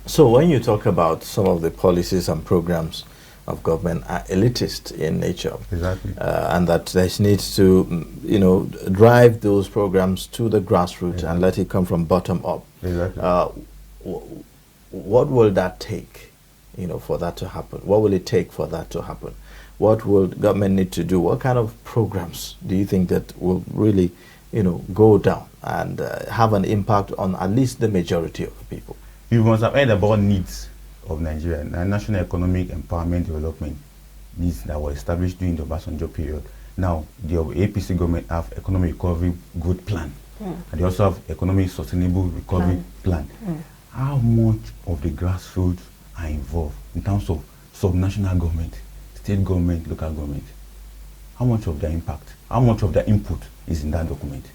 So when you talk about some of the policies and programs of government are elitist in nature,
exactly,
and that there's needs to, drive those programs to the grassroots, and let it come from bottom up.
Exactly.
What will that take, for that to happen? What will it take for that to happen? What will government need to do? What kind of programs do you think that will really, go down and have an impact on at least the majority of the people?
You must have heard about needs of Nigeria, National Economic Empowerment Development needs that were established during the Obasanjo period. Now, the APC government have Economic Recovery Good Plan, and they also have Economic Sustainable Recovery Plan. How much of the grassroots are involved in terms of subnational government, state government, local government? How much of their impact, how much of their input is in that document?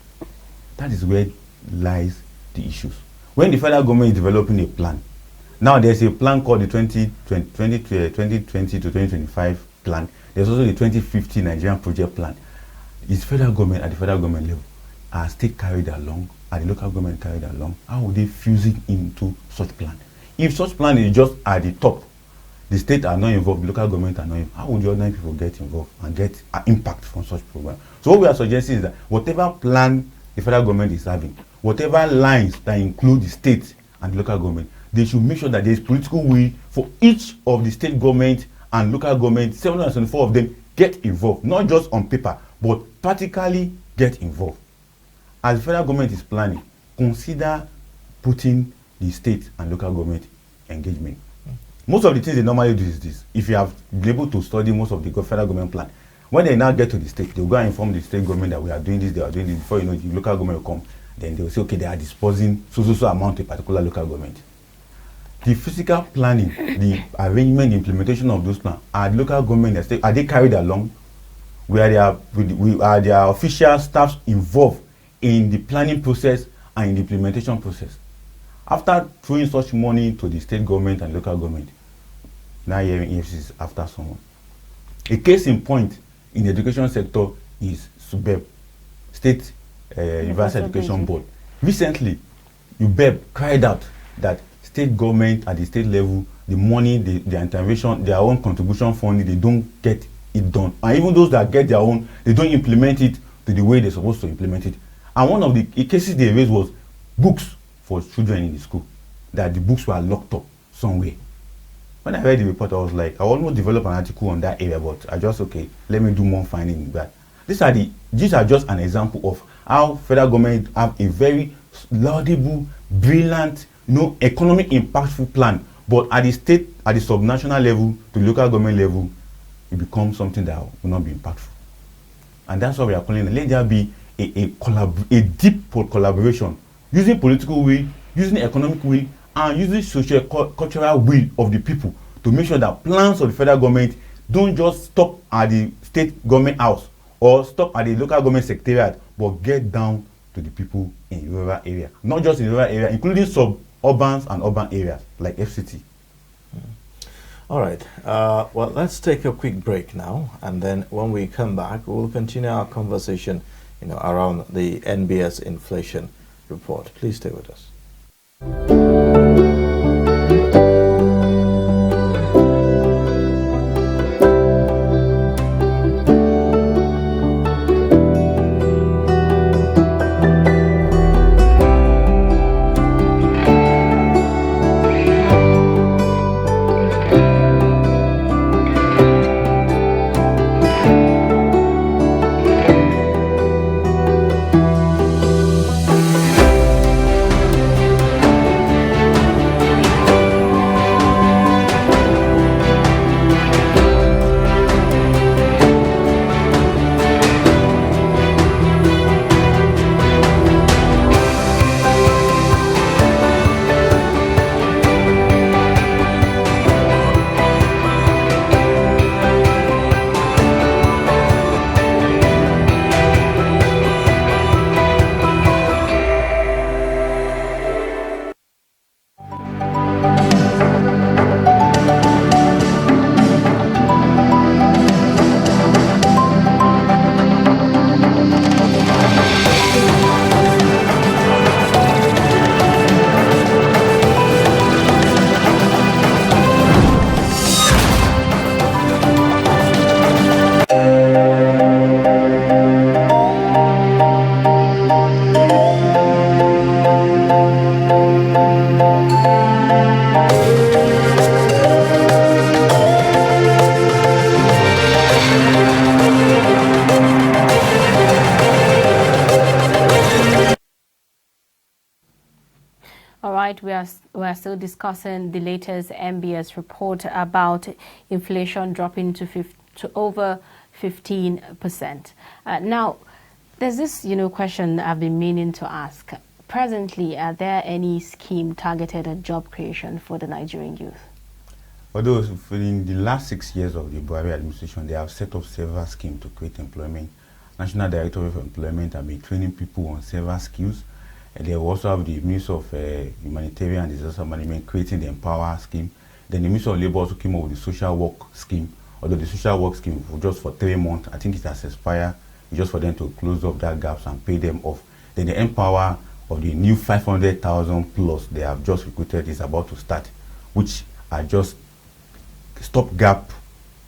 That is where lies the issues. When the federal government is developing a plan, now there's a plan called the 2020 to 2025 plan. There's also the 2050 Nigerian project plan. Is federal government at the federal government level? Are state carried along? Are the local government carried along? How would they fuse it into such plan? If such plan is just at the top, the state are not involved, the local government are not involved, how would the ordinary people get involved and get an impact from such program? So what we are suggesting is that whatever plan the federal government is having, whatever lines that include the state and the local government, they should make sure that there is political will for each of the state government and local government, 774 of them, get involved, not just on paper, but practically get involved. As the federal government is planning, consider putting the state and local government engagement. Most of the things they normally do is this. If you have been able to study most of the federal government plan, when they now get to the state, they'll go and inform the state government that we are doing this, they are doing this. Before you know, the local government will come. Then they will say, okay, they are disposing so amount to a particular local government. The physical planning, the arrangement, the implementation of those plans, are the local government, are they carried along? Are their official staffs involved in the planning process and in the implementation process? After throwing such money to the state government and local government, now hearing EFCC is after someone. A case in point in the education sector is SUBEB, State Universal Education Board. Recently, UBEB cried out that state government at the state level, the money, their intervention, their own contribution funding, they don't get it done. And even those that get their own, they don't implement it to the way they're supposed to implement it. And one of the cases they raised was books for children in the school, that the books were locked up somewhere. When I read the report, I was like, I almost developed an article on that area, but I just, okay, let me do more finding that. These are just an example of how federal government have a very laudable, brilliant, economic impactful plan, but at the state, at the subnational level, to local government level, it becomes something that will not be impactful. And that's what we are calling it. Let there be a deep collaboration, using political will, using economic will, and using socio-cultural will of the people to make sure that plans of the federal government don't just stop at the state government house or stop at the local government secretariat, but get down to the people in rural area. Not just in rural area, including suburbans and urban areas like FCT.
All right. Well, let's take a quick break now, and then when we come back, we'll continue our conversation, around the NBS inflation report. Please stay with us.
We are still discussing the latest NBS report about inflation dropping to over 15%. Now, there's this question I've been meaning to ask. Presently, are there any scheme targeted at job creation for the Nigerian youth?
Although in the last 6 years of the Buhari administration, they have set up several schemes to create employment. National Directorate of Employment have been training people on several skills. And they also have the Ministry of Humanitarian and Disaster Management creating the Empower scheme. Then the Ministry of Labour also came up with the Social Work scheme. Although the Social Work scheme was just for 3 months, I think it has expired, just for them to close up that gaps and pay them off. Then the Empower of the new 500,000 plus they have just recruited is about to start, which are just stopgap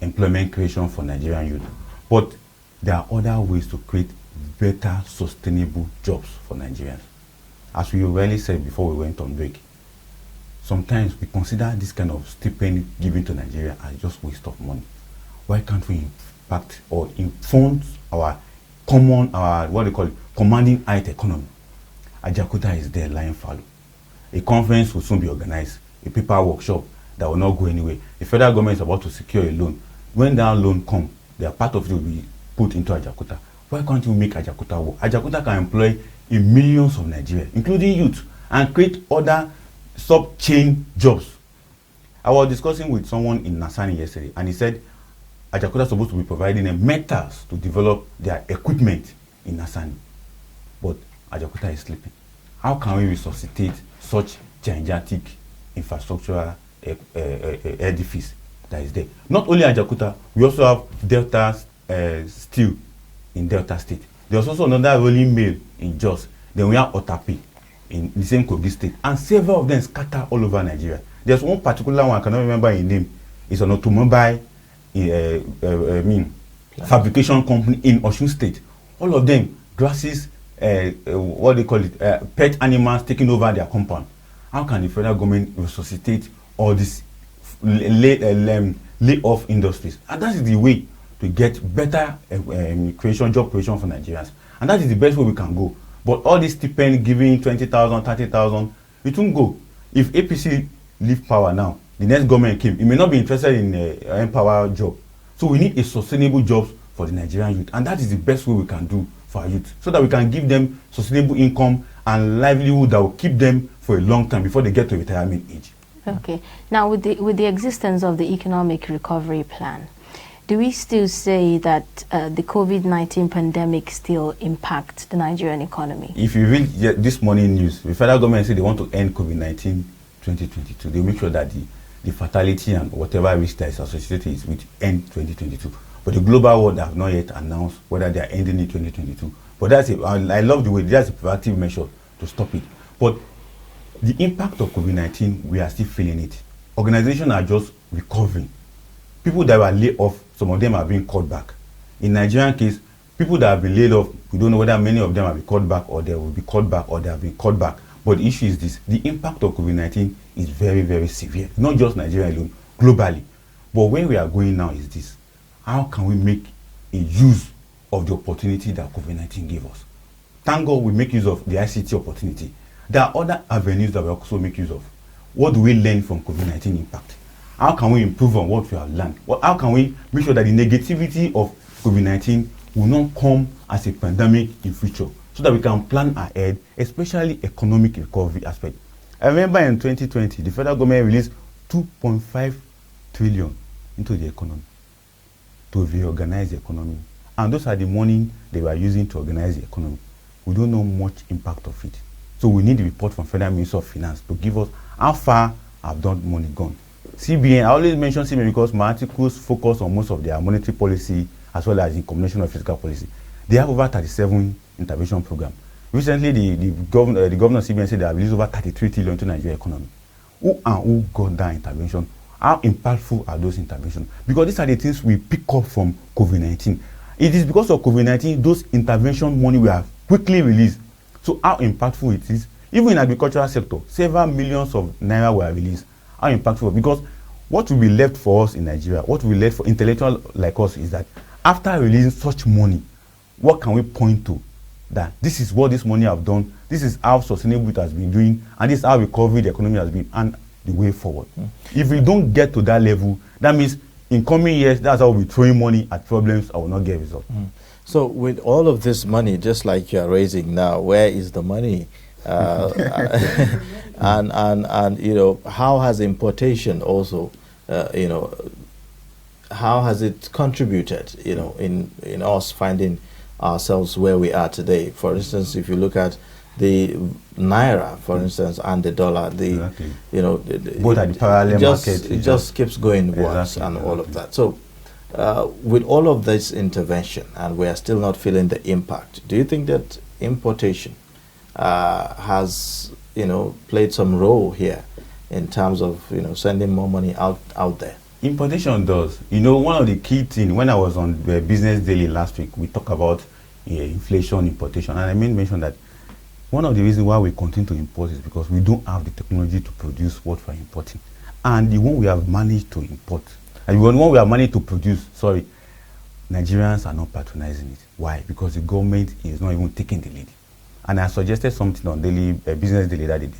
employment creation for Nigerian youth. But there are other ways to create better, sustainable jobs for Nigerians. As we already said before we went on break, sometimes we consider this kind of stipend given to Nigeria as just waste of money. Why can't we impact or fund our commanding height economy? Ajaokuta is there lying fallow. A conference will soon be organized, a paper workshop that will not go anywhere. The federal government is about to secure a loan. When that loan comes, their part of it will be put into Ajaokuta. Why can't you make Ajaokuta work? Ajaokuta can employ in millions of Nigerians, including youth, and create other sub-chain jobs. I was discussing with someone in Nasani yesterday, and he said Ajaokuta is supposed to be providing them metals to develop their equipment in Nasani. But Ajaokuta is sleeping. How can we resuscitate such gigantic infrastructural edifice that is there? Not only Ajaokuta, we also have Delta Steel in Delta State. There's also another rolling mill in Jos. Then we have Otapi in the same Kogi state, and several of them scatter all over Nigeria. There's one particular one, I cannot remember his name. It's an automobile fabrication company in Osun State. All of them, grasses, what they call it, pet animals taking over their compound. How can the federal government resuscitate all these lay-off industries? And that is the way to get better job creation for Nigerians. And that is the best way we can go. But all this stipend giving 20,000, 30,000, it won't go. If APC leave power now, the next government came, it may not be interested in empower job. So we need a sustainable jobs for the Nigerian youth. And that is the best way we can do for our youth, so that we can give them sustainable income and livelihood that will keep them for a long time before they get to retirement age.
Okay. Now, with the existence of the economic recovery plan, do we still say that the COVID-19 pandemic still impacts the Nigerian economy?
If you read this morning news, the federal government said they want to end COVID-19 2022. They make sure that the fatality and whatever risk that is associated with end 2022. But the global world have not yet announced whether they are ending in 2022. But I love the way that's a proactive measure to stop it. But the impact of COVID-19, we are still feeling it. Organizations are just recovering. People that were laid off, some of them are being called back. In Nigerian case, people that have been laid off, we don't know whether many of them have been called back or they will be called back or they have been called back. But the issue is this: the impact of COVID-19 is very, very severe. Not just Nigeria alone, globally. But where we are going now is this: how can we make a use of the opportunity that COVID-19 gave us? Thank God we make use of the ICT opportunity. There are other avenues that we also make use of. What do we learn from COVID-19 impact? How can we improve on what we have learned? How can we make sure that the negativity of COVID-19 will not come as a pandemic in future, so that we can plan ahead, especially economic recovery aspect? I remember in 2020, the federal government released 2.5 trillion into the economy to reorganize the economy. And those are the money they were using to organize the economy. We don't know much impact of it. So we need a report from Federal Ministry of Finance to give us how far have that money gone. CBN, I always mention CBN because my articles focus on most of their monetary policy as well as in combination of fiscal policy. They have over 37 intervention programs. Recently, the governor of CBN said they have released over 33 trillion into Nigerian economy. Who got that intervention? How impactful are those interventions? Because these are the things we pick up from COVID-19. It is because of COVID-19, those intervention money we have quickly released. So how impactful it is? Even in agricultural sector, several millions of naira were released. How impactful? Because what will be left for us in Nigeria, what will be left for intellectuals like us is that after releasing such money, what can we point to? That this is what this money have done, this is how sustainable it has been doing, and this is how recovery the economy has been, and the way forward. If we don't get to that level, that means in coming years, that's how we'll be throwing money at problems I will not get results.
So with all of this money, just like you are raising now, where is the money? And you know, how has importation also, you know, how has it contributed, you know, in us finding ourselves where we are today? For instance, if you look at the naira, for instance, and the dollar,
Exactly.
you know,
Both at the parallel market.
it just keeps going once and all of that. So with all of this intervention, and we are still not feeling the impact, do you think that importation has, you know, played some role here in terms of, you know, sending more money out there?
Importation does. You know, one of the key things, when I was on the Business Daily last week, we talked about inflation, importation, and I mentioned that one of the reasons why we continue to import is because we don't have the technology to produce what we're importing. And the one we have managed to import, and the one we have managed to produce, Nigerians are not patronizing it. Why? Because the government is not even taking the lead. And I suggested something on Business Daily that day.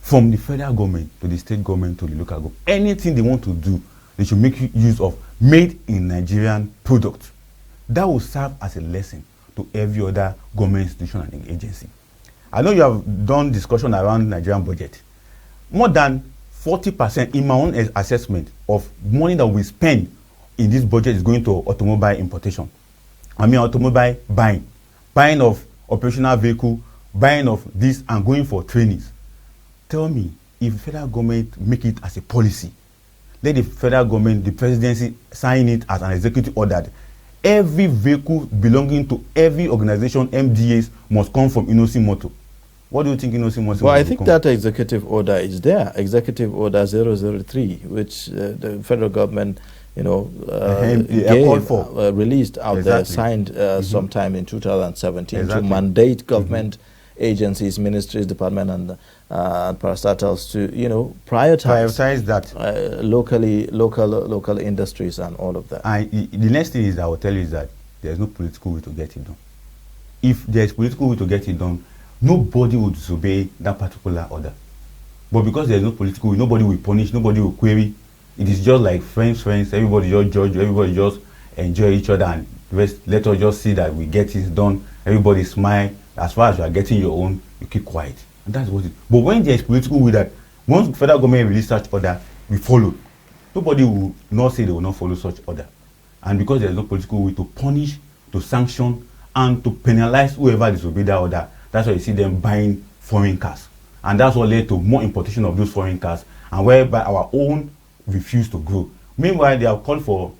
From the federal government to the state government to the local government, anything they want to do, they should make use of made in Nigerian products. That will serve as a lesson to every other government institution and agency. I know you have done discussion around Nigerian budget. More than 40% in my own assessment of money that we spend in this budget is going to automobile importation. I mean automobile buying of operational vehicle, buying of this and going for trainings. Tell me, if the federal government make it as a policy, let the federal government, the presidency, sign it as an executive order. Every vehicle belonging to every organization, MDAs, must come from Innoson Motor. What do you think Innoson Monson
Well,
will
I think
become?
that executive order is there. Executive order 003, which the federal government, released out there, signed sometime in 2017 to mandate government agencies, ministries, department, and parastatals to, prioritize
that
local industries and all of that.
The next thing is I will tell you is that there's no political way to get it done. If there's political way to get it done, nobody would disobey that particular order. But because there's no political way, nobody will punish, nobody will query. It is just like friends, everybody just judge, everybody just enjoy each other, and let us just see that we get it done. Everybody smile. As far as you are getting your own, you keep quiet. And that's what it is. But when there is political way that once the federal government release such order, we follow. Nobody will not say they will not follow such order. And because there is no political way to punish, to sanction, and to penalize whoever disobey that order, that's why you see them buying foreign cars. And that's what led to more importation of those foreign cars, and whereby our own refuse to grow. Meanwhile, they have called for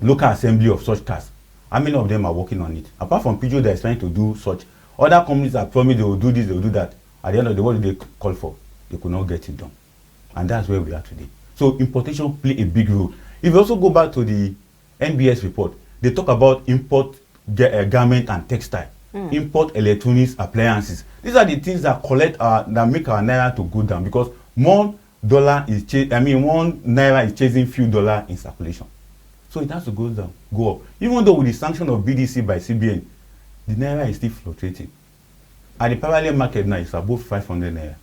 local assembly of such cars. How many of them are working on it? Apart from Peugeot that is trying to do such, other companies have promised they will do this, they will do that. At the end of the day, what did they call for? They could not get it done. And that's where we are today. So importation play a big role. If you also go back to the NBS report, they talk about import garment and textile, import electronics, appliances. These are the things that that make our naira to go down, because one naira is chasing few dollars in circulation. So it has to go down, go up. Even though with the sanction of BDC by CBN, the naira is still fluctuating. At the parallel market now, it's above 500 naira.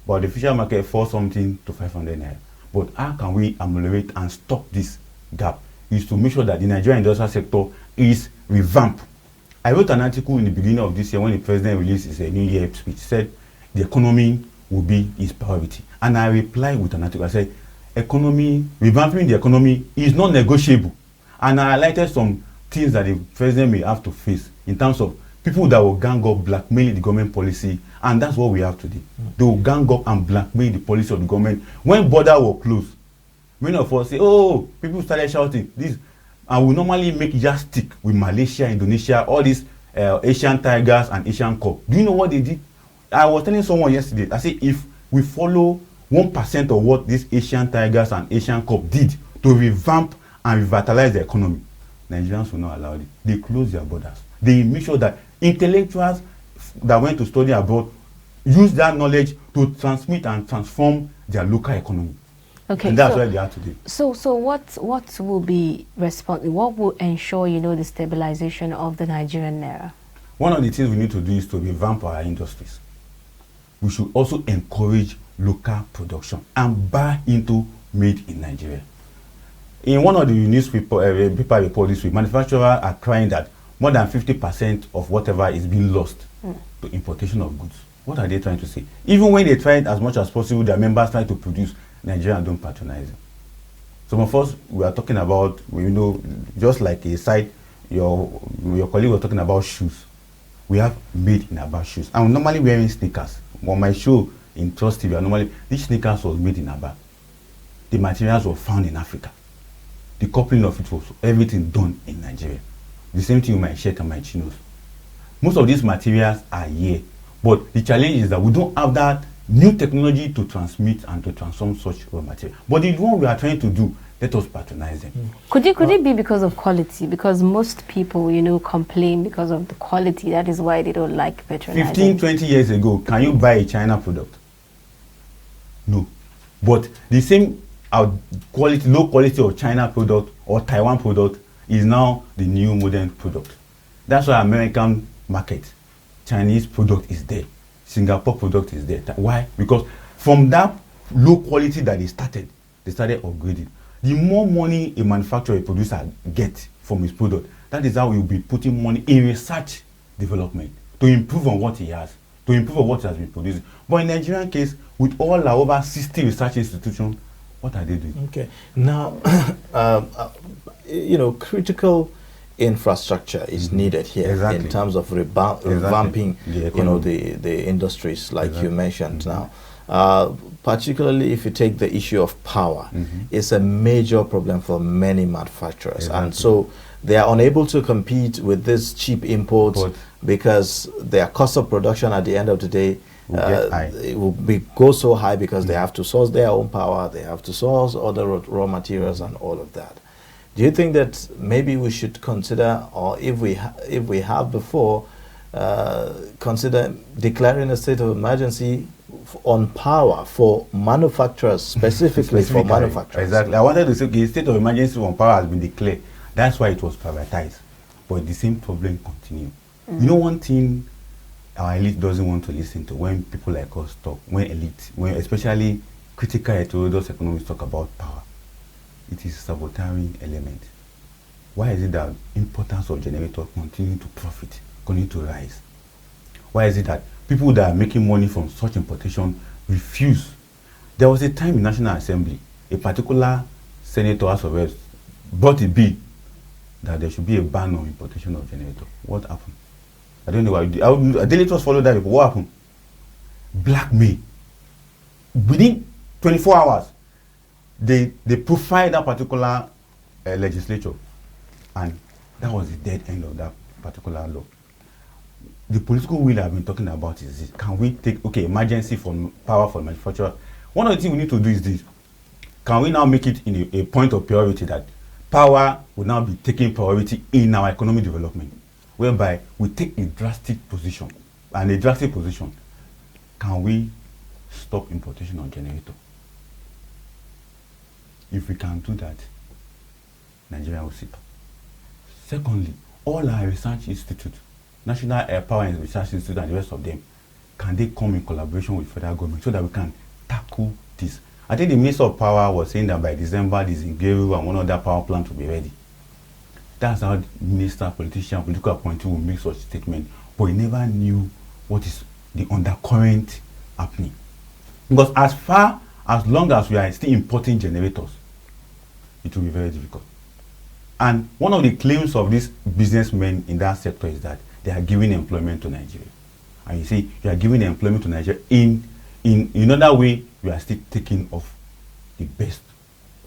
But the official market falls something to 500 naira. But how can we ameliorate and stop this gap? Is to make sure that the Nigerian industrial sector is revamped. I wrote an article in the beginning of this year when the president released his New Year speech. He said the economy will be his priority. And I replied with an article. I said, revamping the economy is not negotiable. And I highlighted some things that the president may have to face in terms of people that will gang up, blackmail the government policy. And that's what we have today. They will gang up and blackmail the policy of the government. When borders were closed, many of us say, oh, people started shouting this. And we normally make yardstick with Malaysia, Indonesia, all these Asian tigers and Asian cub. Do you know what they did? I was telling someone yesterday, I said, if we follow 1% of what these Asian tigers and Asian cub did to revamp and revitalize the economy, Nigerians will not allow it. They close their borders. They make sure that intellectuals that went to study abroad use that knowledge to transmit and transform their local economy.
Okay,
and that's where they are today.
So what will be responsible? What will ensure, the stabilization of the Nigerian naira?
One of the things we need to do is to revamp our industries. We should also encourage local production and buy into made in Nigeria. In one of the newspaper paper report this week, manufacturers are crying that more than 50% of whatever is being lost to importation of goods. What are they trying to say? Even when they try it as much as possible, their members try to produce, Nigerians don't patronize them. Some of us, we are talking about, just like a side, your colleague was talking about shoes. We have made in Aba shoes. I'm normally wearing sneakers. On my show in Trust TV, these sneakers was made in Aba. The materials were found in Africa. The coupling of it was everything done in Nigeria. The same thing with my shirt and my chinos. Most of these materials are here, but the challenge is that we don't have that new technology to transmit and to transform such raw material. But the one we are trying to do, let us patronize them.
Could it be because of quality? Because most people, complain because of the quality. That is why they don't like patronizing.
15, 20 years ago, can you buy a China product? No. But the same low quality of China product or Taiwan product is now the new modern product. That's why American market, Chinese product is there. Singapore product is there. Why? Because from that low quality that they started upgrading. The more money a manufacturer, a producer gets from his product, that is how he will be putting money in research development to improve on what he has, to improve on what he has been producing. But in the Nigerian case, with all our over 60 research institutions, what are they doing?
Okay. Now, critical infrastructure is needed here in terms of revamping, the industries like you mentioned now. Particularly if you take the issue of power, it's a major problem for many manufacturers. And so they are unable to compete with these cheap imports because their cost of production at the end of the day
will get high.
it will go so high because they have to source their own power, they have to source other raw materials and all of that. Do you think that maybe we should consider, or if we have before, consider declaring a state of emergency on power for manufacturers, specifically for manufacturers?
Exactly. I wanted to say the state of emergency on power has been declared. That's why it was privatized. But the same problem continues. You know, one thing our elite doesn't want to listen to when people like us talk, when especially critical heterodox economists talk about power, it is sabotaging element. Why is it that importance of generators continue to profit, continue to rise? Why is it that people that are making money from such importation refuse? There was a time in National Assembly, a particular senator House of Reps brought a bill that there should be a ban on importation of generators. What happened? I don't know why. Daily Trust followed that. But what happened? Blackmail. Within 24 hours, they profiled that particular legislature, and that was the dead end of that particular law. The political will I've been talking about is this. Can we take, emergency for power for manufacturer? One of the things we need to do is this. Can we now make it in a point of priority that power will now be taking priority in our economic development, whereby we take a drastic position, and a drastic position, can we stop importation of generator? If we can do that, Nigeria will sit up. Secondly, all our research institutes, National Air Power and Research Institute and the rest of them, can they come in collaboration with federal government so that we can tackle this? I think the Minister of Power was saying that by December, this Ngeru and one other power plant will be ready. That's how the minister, politician, political appointee will make such statement, but he never knew what is the undercurrent happening. Because as long as we are still importing generators, it will be very difficult. And one of the claims of these businessmen in that sector is that they are giving employment to Nigeria. And you see, you are giving employment to Nigeria in another way, you are still taking off the best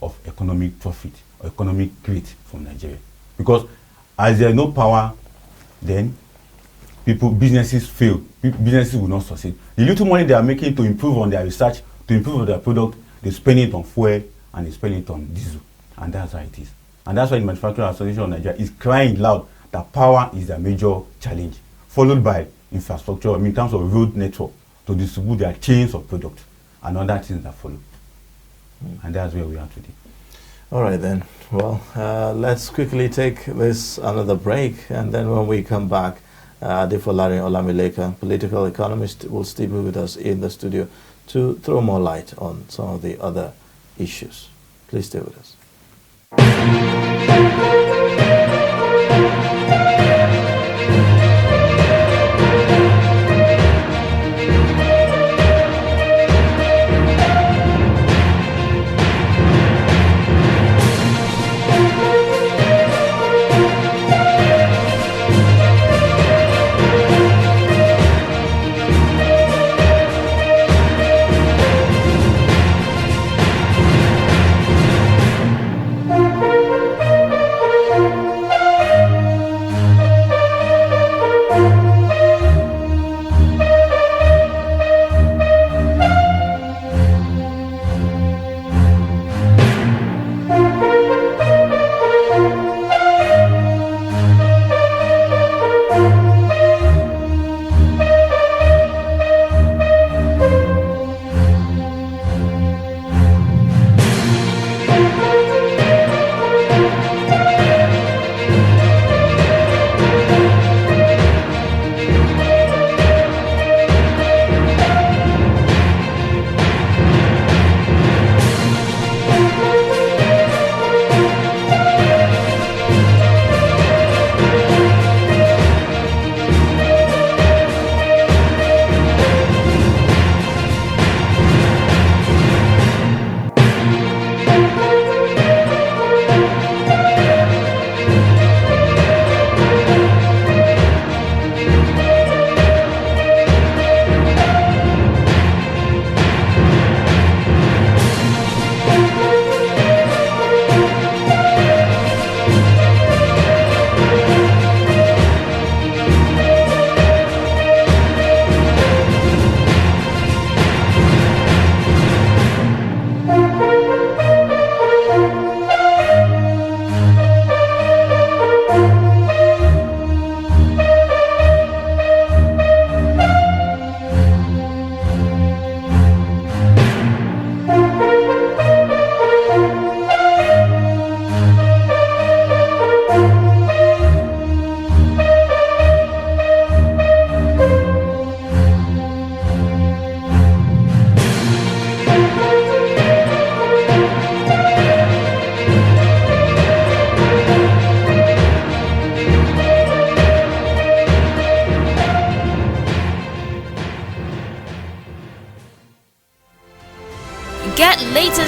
of economic profit or economic growth from Nigeria. Because as there is no power, then businesses fail. Businesses will not succeed. The little money they are making to improve on their research, to improve on their product, they spend it on fuel and they spend it on diesel. And that's how it is. And that's why the Manufacturing Association of Nigeria is crying loud that power is their major challenge, followed by infrastructure, in terms of road network, to distribute their chains of products and other things that follow. And that's where we are today.
All right then. Well, let's quickly take another break, and then when we come back, Adefolari Olamileka, political economist, will still be with us in the studio to throw more light on some of the other issues. Please stay with us.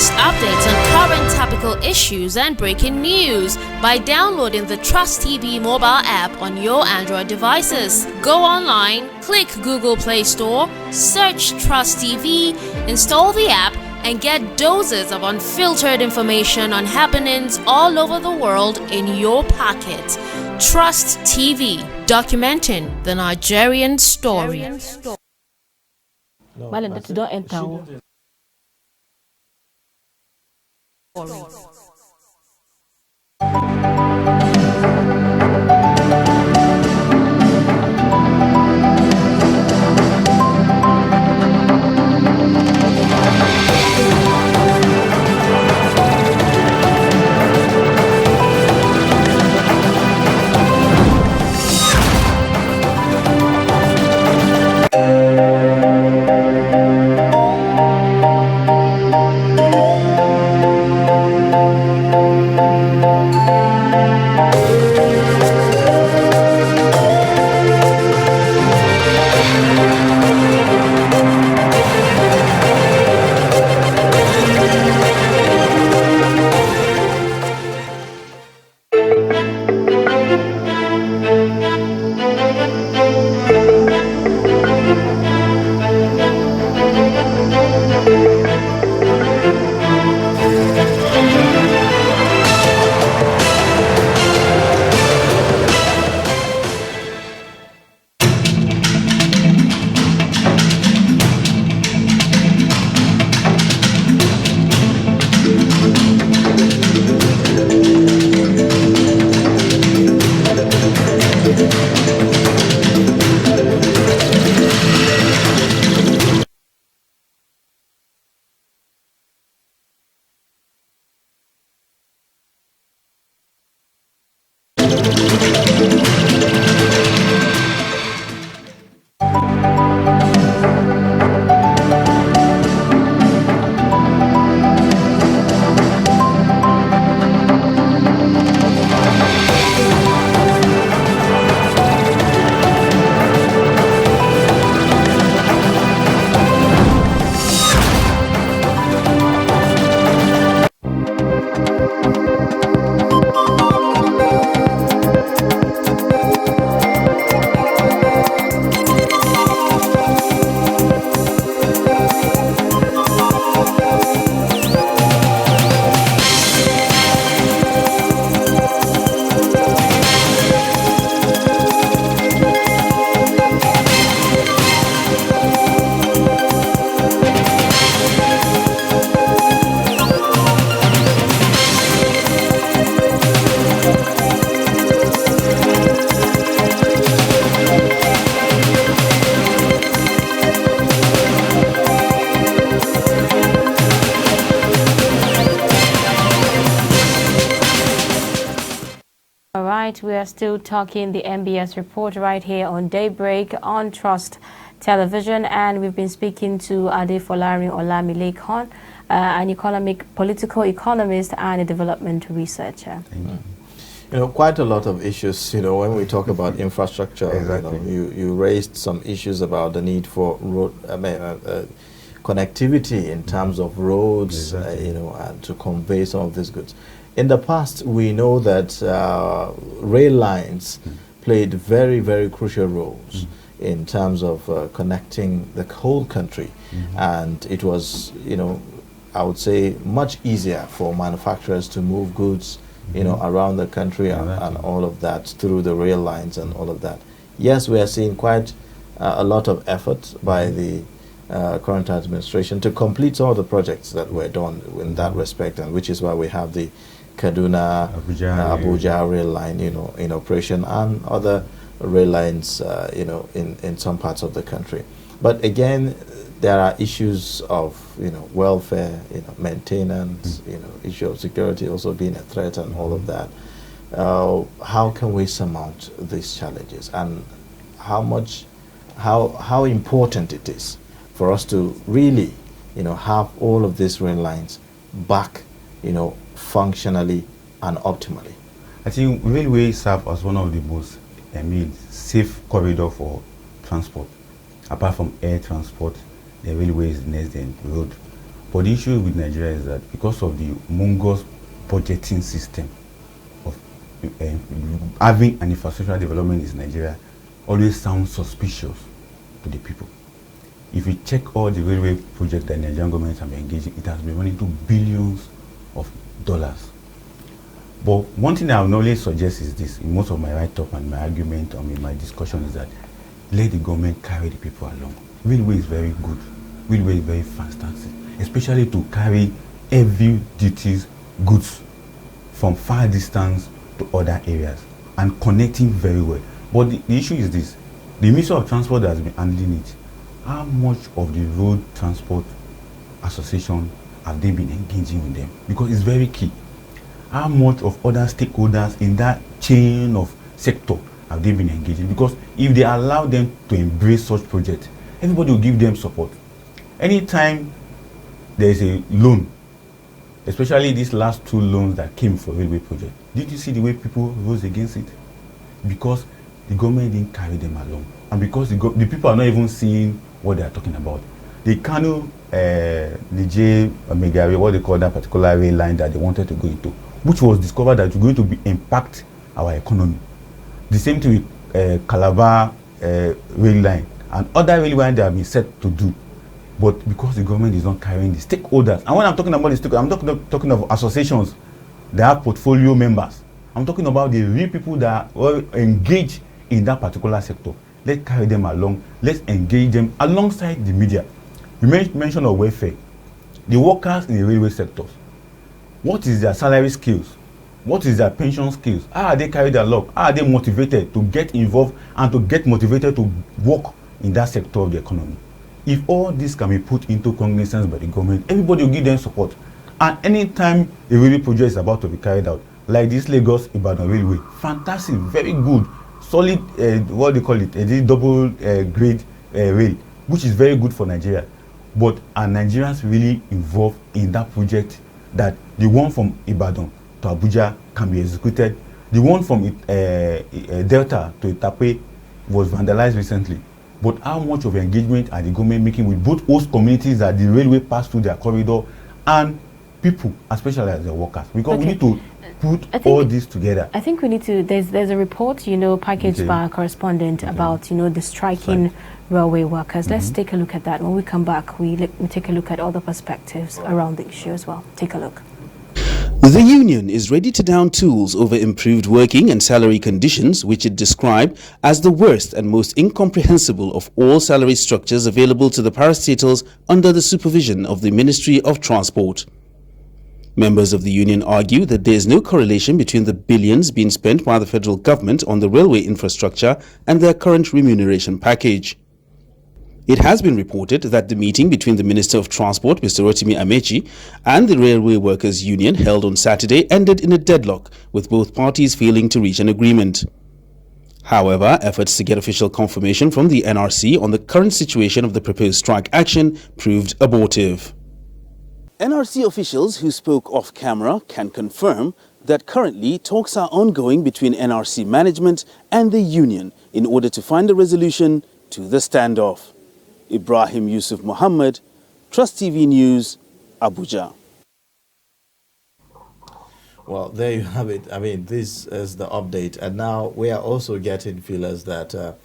latest updates on current topical issues and breaking news by downloading the Trust TV mobile app on your Android devices. Go online, click Google Play Store, search Trust TV, install the app, and get doses of unfiltered information on happenings all over the world in your pocket. Trust TV, documenting the Nigerian story.
Malam, that you don't enter. We are still talking the MBS report right here on Daybreak on Trust Television, and we've been speaking to Adefolarin Olamilekan, an political economist and a development researcher.
You know, quite a lot of issues, you know, when we talk about infrastructure.
Exactly.
You raised some issues about the need for road, connectivity in terms of roads,
Exactly.
you know, and to convey some of these goods. In the past, we know that rail lines played very, very crucial roles in terms of connecting the whole country. And it was, you know, I would say much easier for manufacturers to move goods, you know, around the country and all of that through the rail lines and all of that. Yes, we are seeing quite a lot of effort by the current administration to complete all the projects that were done in that respect, and which is why we have the Kaduna Abuja rail line, you know, in operation, and other rail lines, you know, in some parts of the country. But again, there are issues of, you know, welfare, you know, maintenance, you know, issue of security also being a threat and all of that. How can we surmount these challenges, and how important it is for us to really, you know, have all of these rail lines back, you know, functionally and optimally?
I think railways serve as one of the most, safe corridor for transport. Apart from air transport, the railway is next, then road. But the issue with Nigeria is that because of the mongoose budgeting system of having an infrastructural development in Nigeria always sounds suspicious to the people. If you check all the railway projects that Nigerian government have been engaging, it has been running to billions of dollars. But one thing I would always suggest is this, in most of my write-up and my argument or in my discussion, is that let the government carry the people along. Railway is very good. Railway is very fantastic, especially to carry heavy duties goods from far distance to other areas and connecting very well. But the issue is this, the Ministry of Transport has been handling it. How much of the road transport association have they been engaging with them? Because it's very key. How much of other stakeholders in that chain of sector have they been engaging? Because if they allow them to embrace such projects, everybody will give them support. Anytime there is a loan, especially these last 2 loans that came for railway project, did you see the way people rose against it? Because the government didn't carry them along, and because the people are not even seeing what they are talking about. The Kano, Niger, Megari, what they call that particular rail line that they wanted to go into, which was discovered that it's going to impact our economy. The same thing with Calabar rail line and other rail lines that have been set to do. But because the government is not carrying the stakeholders, and when I'm talking about the stakeholders, I'm talking of associations that have portfolio members. I'm talking about the real people that are engaged in that particular sector. Let's carry them along. Let's engage them alongside the media. You mentioned of welfare. The workers in the railway sectors, what is their salary skills? What is their pension skills? How are they carried along? How are they motivated to get involved and to get motivated to work in that sector of the economy? If all this can be put into cognizance by the government, everybody will give them support. And anytime a railway project is about to be carried out, like this Lagos-Ibadan railway, fantastic, very good, solid, what they call it, a double grade rail, which is very good for Nigeria. But are Nigerians really involved in that project, that the one from Ibadan to Abuja can be executed? The one from Delta to Itape was vandalized recently. But how much of engagement are the government making with both host communities that the railway pass through their corridor and people, especially as the workers? Because we need to put all this together.
I think we need to, there's a report, packaged by our correspondent about, the striking railway workers. Let's take a look at that. When we come back, we take a look at other perspectives around the issue as well. Take a look.
The union is ready to down tools over improved working and salary conditions, which it described as the worst and most incomprehensible of all salary structures available to the parastatals under the supervision of the Ministry of Transport. Members of the union argue that there is no correlation between the billions being spent by the federal government on the railway infrastructure and their current remuneration package. It has been reported that the meeting between the Minister of Transport, Mr. Rotimi Amechi, and the Railway Workers Union held on Saturday ended in a deadlock, with both parties failing to reach an agreement. However, efforts to get official confirmation from the NRC on the current situation of the proposed strike action proved abortive. NRC officials who spoke off camera can confirm that currently talks are ongoing between NRC management and the union in order to find a resolution to the standoff. Ibrahim Yusuf Muhammad, Trust TV News, Abuja.
Well, there you have it. I mean, this is the update. And now we are also getting feelers that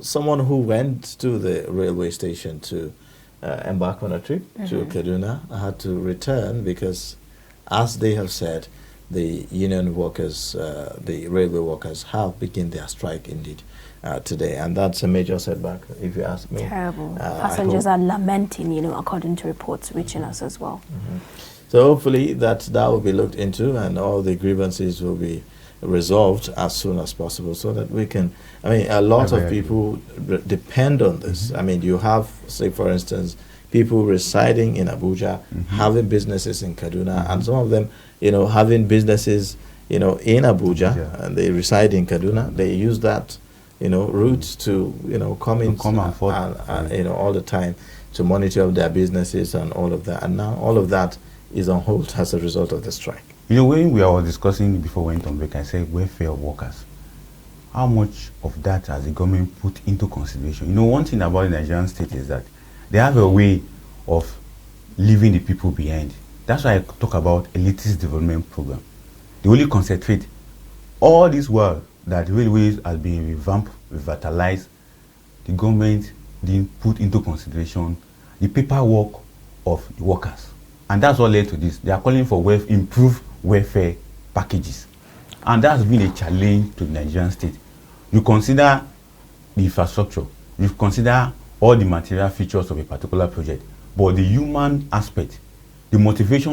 someone who went to the railway station to embark on a trip to Kaduna had to return because, as they have said, the union workers, the railway workers have begun their strike indeed today. And that's a major setback, if you ask me.
Terrible. Passengers are lamenting, according to reports reaching us as well.
So hopefully that will be looked into and all the grievances will be resolved as soon as possible so that we can, a lot of people depend on this. I mean, you have, say for instance, people residing in Abuja, having businesses in Kaduna, and some of them, having businesses, in Abuja, and they reside in Kaduna. They use that, route to, come and forth, all the time to monitor their businesses and all of that. And now all of that is on hold as a result of the strike.
When we were discussing before we went on break, I said welfare of workers. How much of that has the government put into consideration? One thing about the Nigerian state is that they have a way of leaving the people behind. That's why I talk about elitist development program. They only concentrate all this while that railways has been revamped, revitalized. The government didn't put into consideration the paperwork of the workers. And that's what led to this. They are calling for improved welfare packages. And that's been a challenge to the Nigerian state. You consider the infrastructure, you consider all the material features of a particular project, but the human aspect, the motivation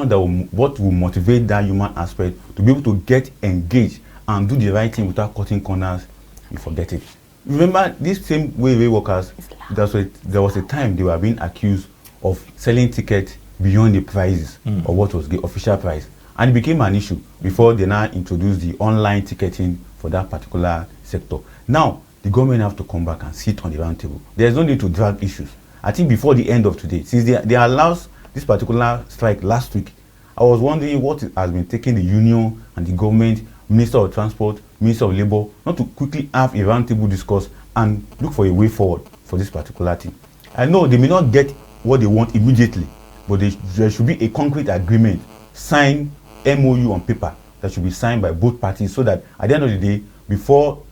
what will motivate that human aspect to be able to get engaged and do the right thing without cutting corners, you forget it. Remember, these same railway workers, there was a time they were being accused of selling tickets beyond the prices or what was the official price. And it became an issue before they now introduced the online ticketing for that particular sector. Now, the government have to come back and sit on the round table. There's no need to drag issues. I think before the end of today, since they allowed this particular strike last week, I was wondering what has been taking the union and the government, Minister of Transport, Minister of Labour, not to quickly have a round table discourse and look for a way forward for this particular thing. I know they may not get what they want immediately, but there should be a concrete agreement, signed MOU on paper that should be signed by both parties so that at the end of the day, before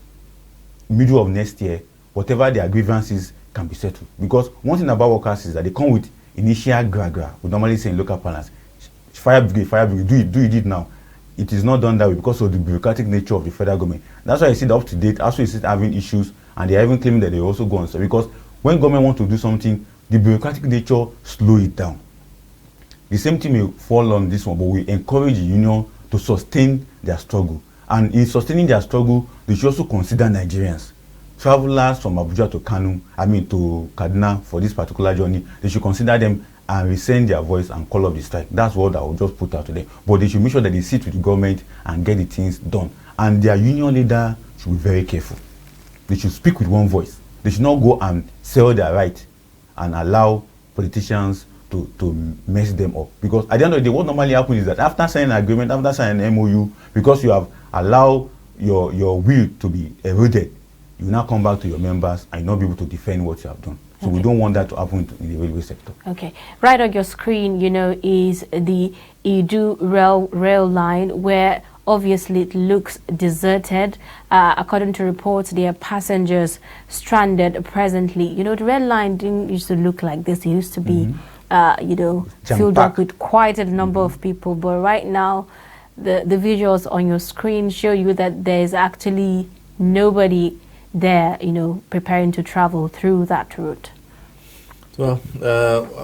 middle of next year, whatever their grievances can be settled. Because one thing about workers is that they come with initial gra-gra. We normally say in local parlance, fire brigade, do it now. It is not done that way because of the bureaucratic nature of the federal government. That's why you see that up to date, also you see having issues, and they are even claiming that they also go on. So because when government wants to do something, the bureaucratic nature slow it down. The same thing may fall on this one, but we encourage the union to sustain their struggle. And in sustaining their struggle, they should also consider Nigerians. Travelers from Abuja to to Kaduna for this particular journey, they should consider them and resend their voice and call up the strike. That's what I will just put out today. But they should make sure that they sit with the government and get the things done. And their union leader should be very careful. They should speak with one voice. They should not go and sell their right and allow politicians to mess them up. Because at the end of the day, what normally happens is that after signing an agreement, after signing an MOU, because you have allowed your will to be eroded, you now come back to your members and not be able to defend what you have done. So we don't want that to happen in the railway sector.
Okay. Right on your screen, is the Idu rail line where obviously it looks deserted. According to reports, there are passengers stranded presently. The rail line didn't used to look like this. It used to be, filled up with quite a number of people. But right now, the visuals on your screen show you that there's actually nobody there, preparing to travel through that route.
Well,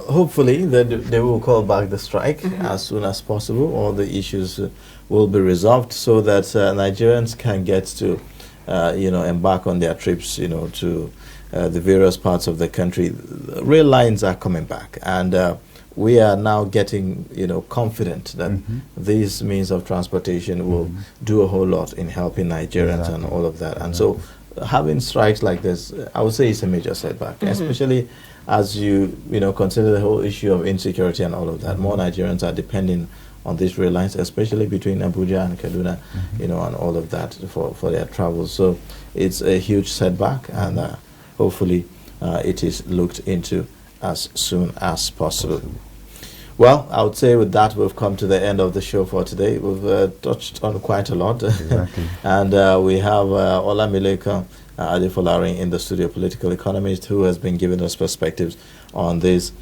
hopefully they will call back the strike as soon as possible. All the issues will be resolved so that Nigerians can get to, embark on their trips, to the various parts of the country. Rail lines are coming back, and we are now getting, confident that these means of transportation will do a whole lot in helping Nigerians and all of that. And so having strikes like this, I would say it's a major setback, especially as you consider the whole issue of insecurity and all of that. More Nigerians are depending on these rail lines, especially between Abuja and Kaduna, and all of that for their travels. So it's a huge setback, and hopefully it is looked into as soon as possible. Well, I would say with that, we've come to the end of the show for today. We've touched on quite a lot.
Exactly.
And we have Olamileka Adefolarin in the studio, political economist, who has been giving us perspectives on these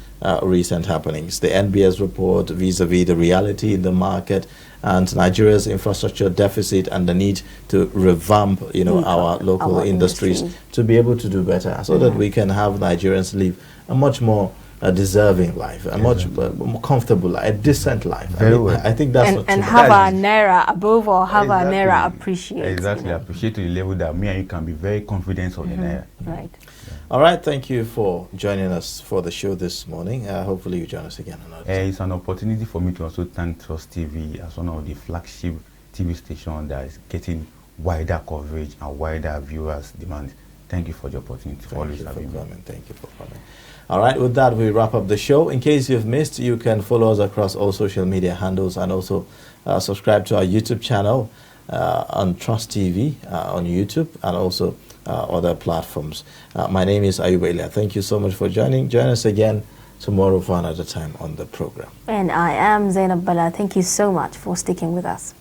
recent happenings. The NBS report vis-a-vis the reality in the market and Nigeria's infrastructure deficit and the need to revamp, our local industries to be able to do better so that we can have Nigerians live a much more deserving life, a much more comfortable life, a decent life. I think that's
and have our naira above all, have our naira appreciated.
Exactly, appreciate to the level that me and you can be very confident of the naira.
Right.
All right, thank you for joining us for the show this morning. Hopefully you join us again another time.
It's an opportunity for me to also thank Trust TV as one of the flagship TV stations that is getting wider coverage and wider viewers demand. Thank you for the opportunity for always having me.
Thank you for coming. All right, with that, we wrap up the show. In case you've missed, you can follow us across all social media handles and also subscribe to our YouTube channel on Trust TV on YouTube and also other platforms. My name is Ayuba Ilia. Thank you so much for joining. Join us again tomorrow for another time on the program.
And I am Zainab Bala. Thank you so much for sticking with us.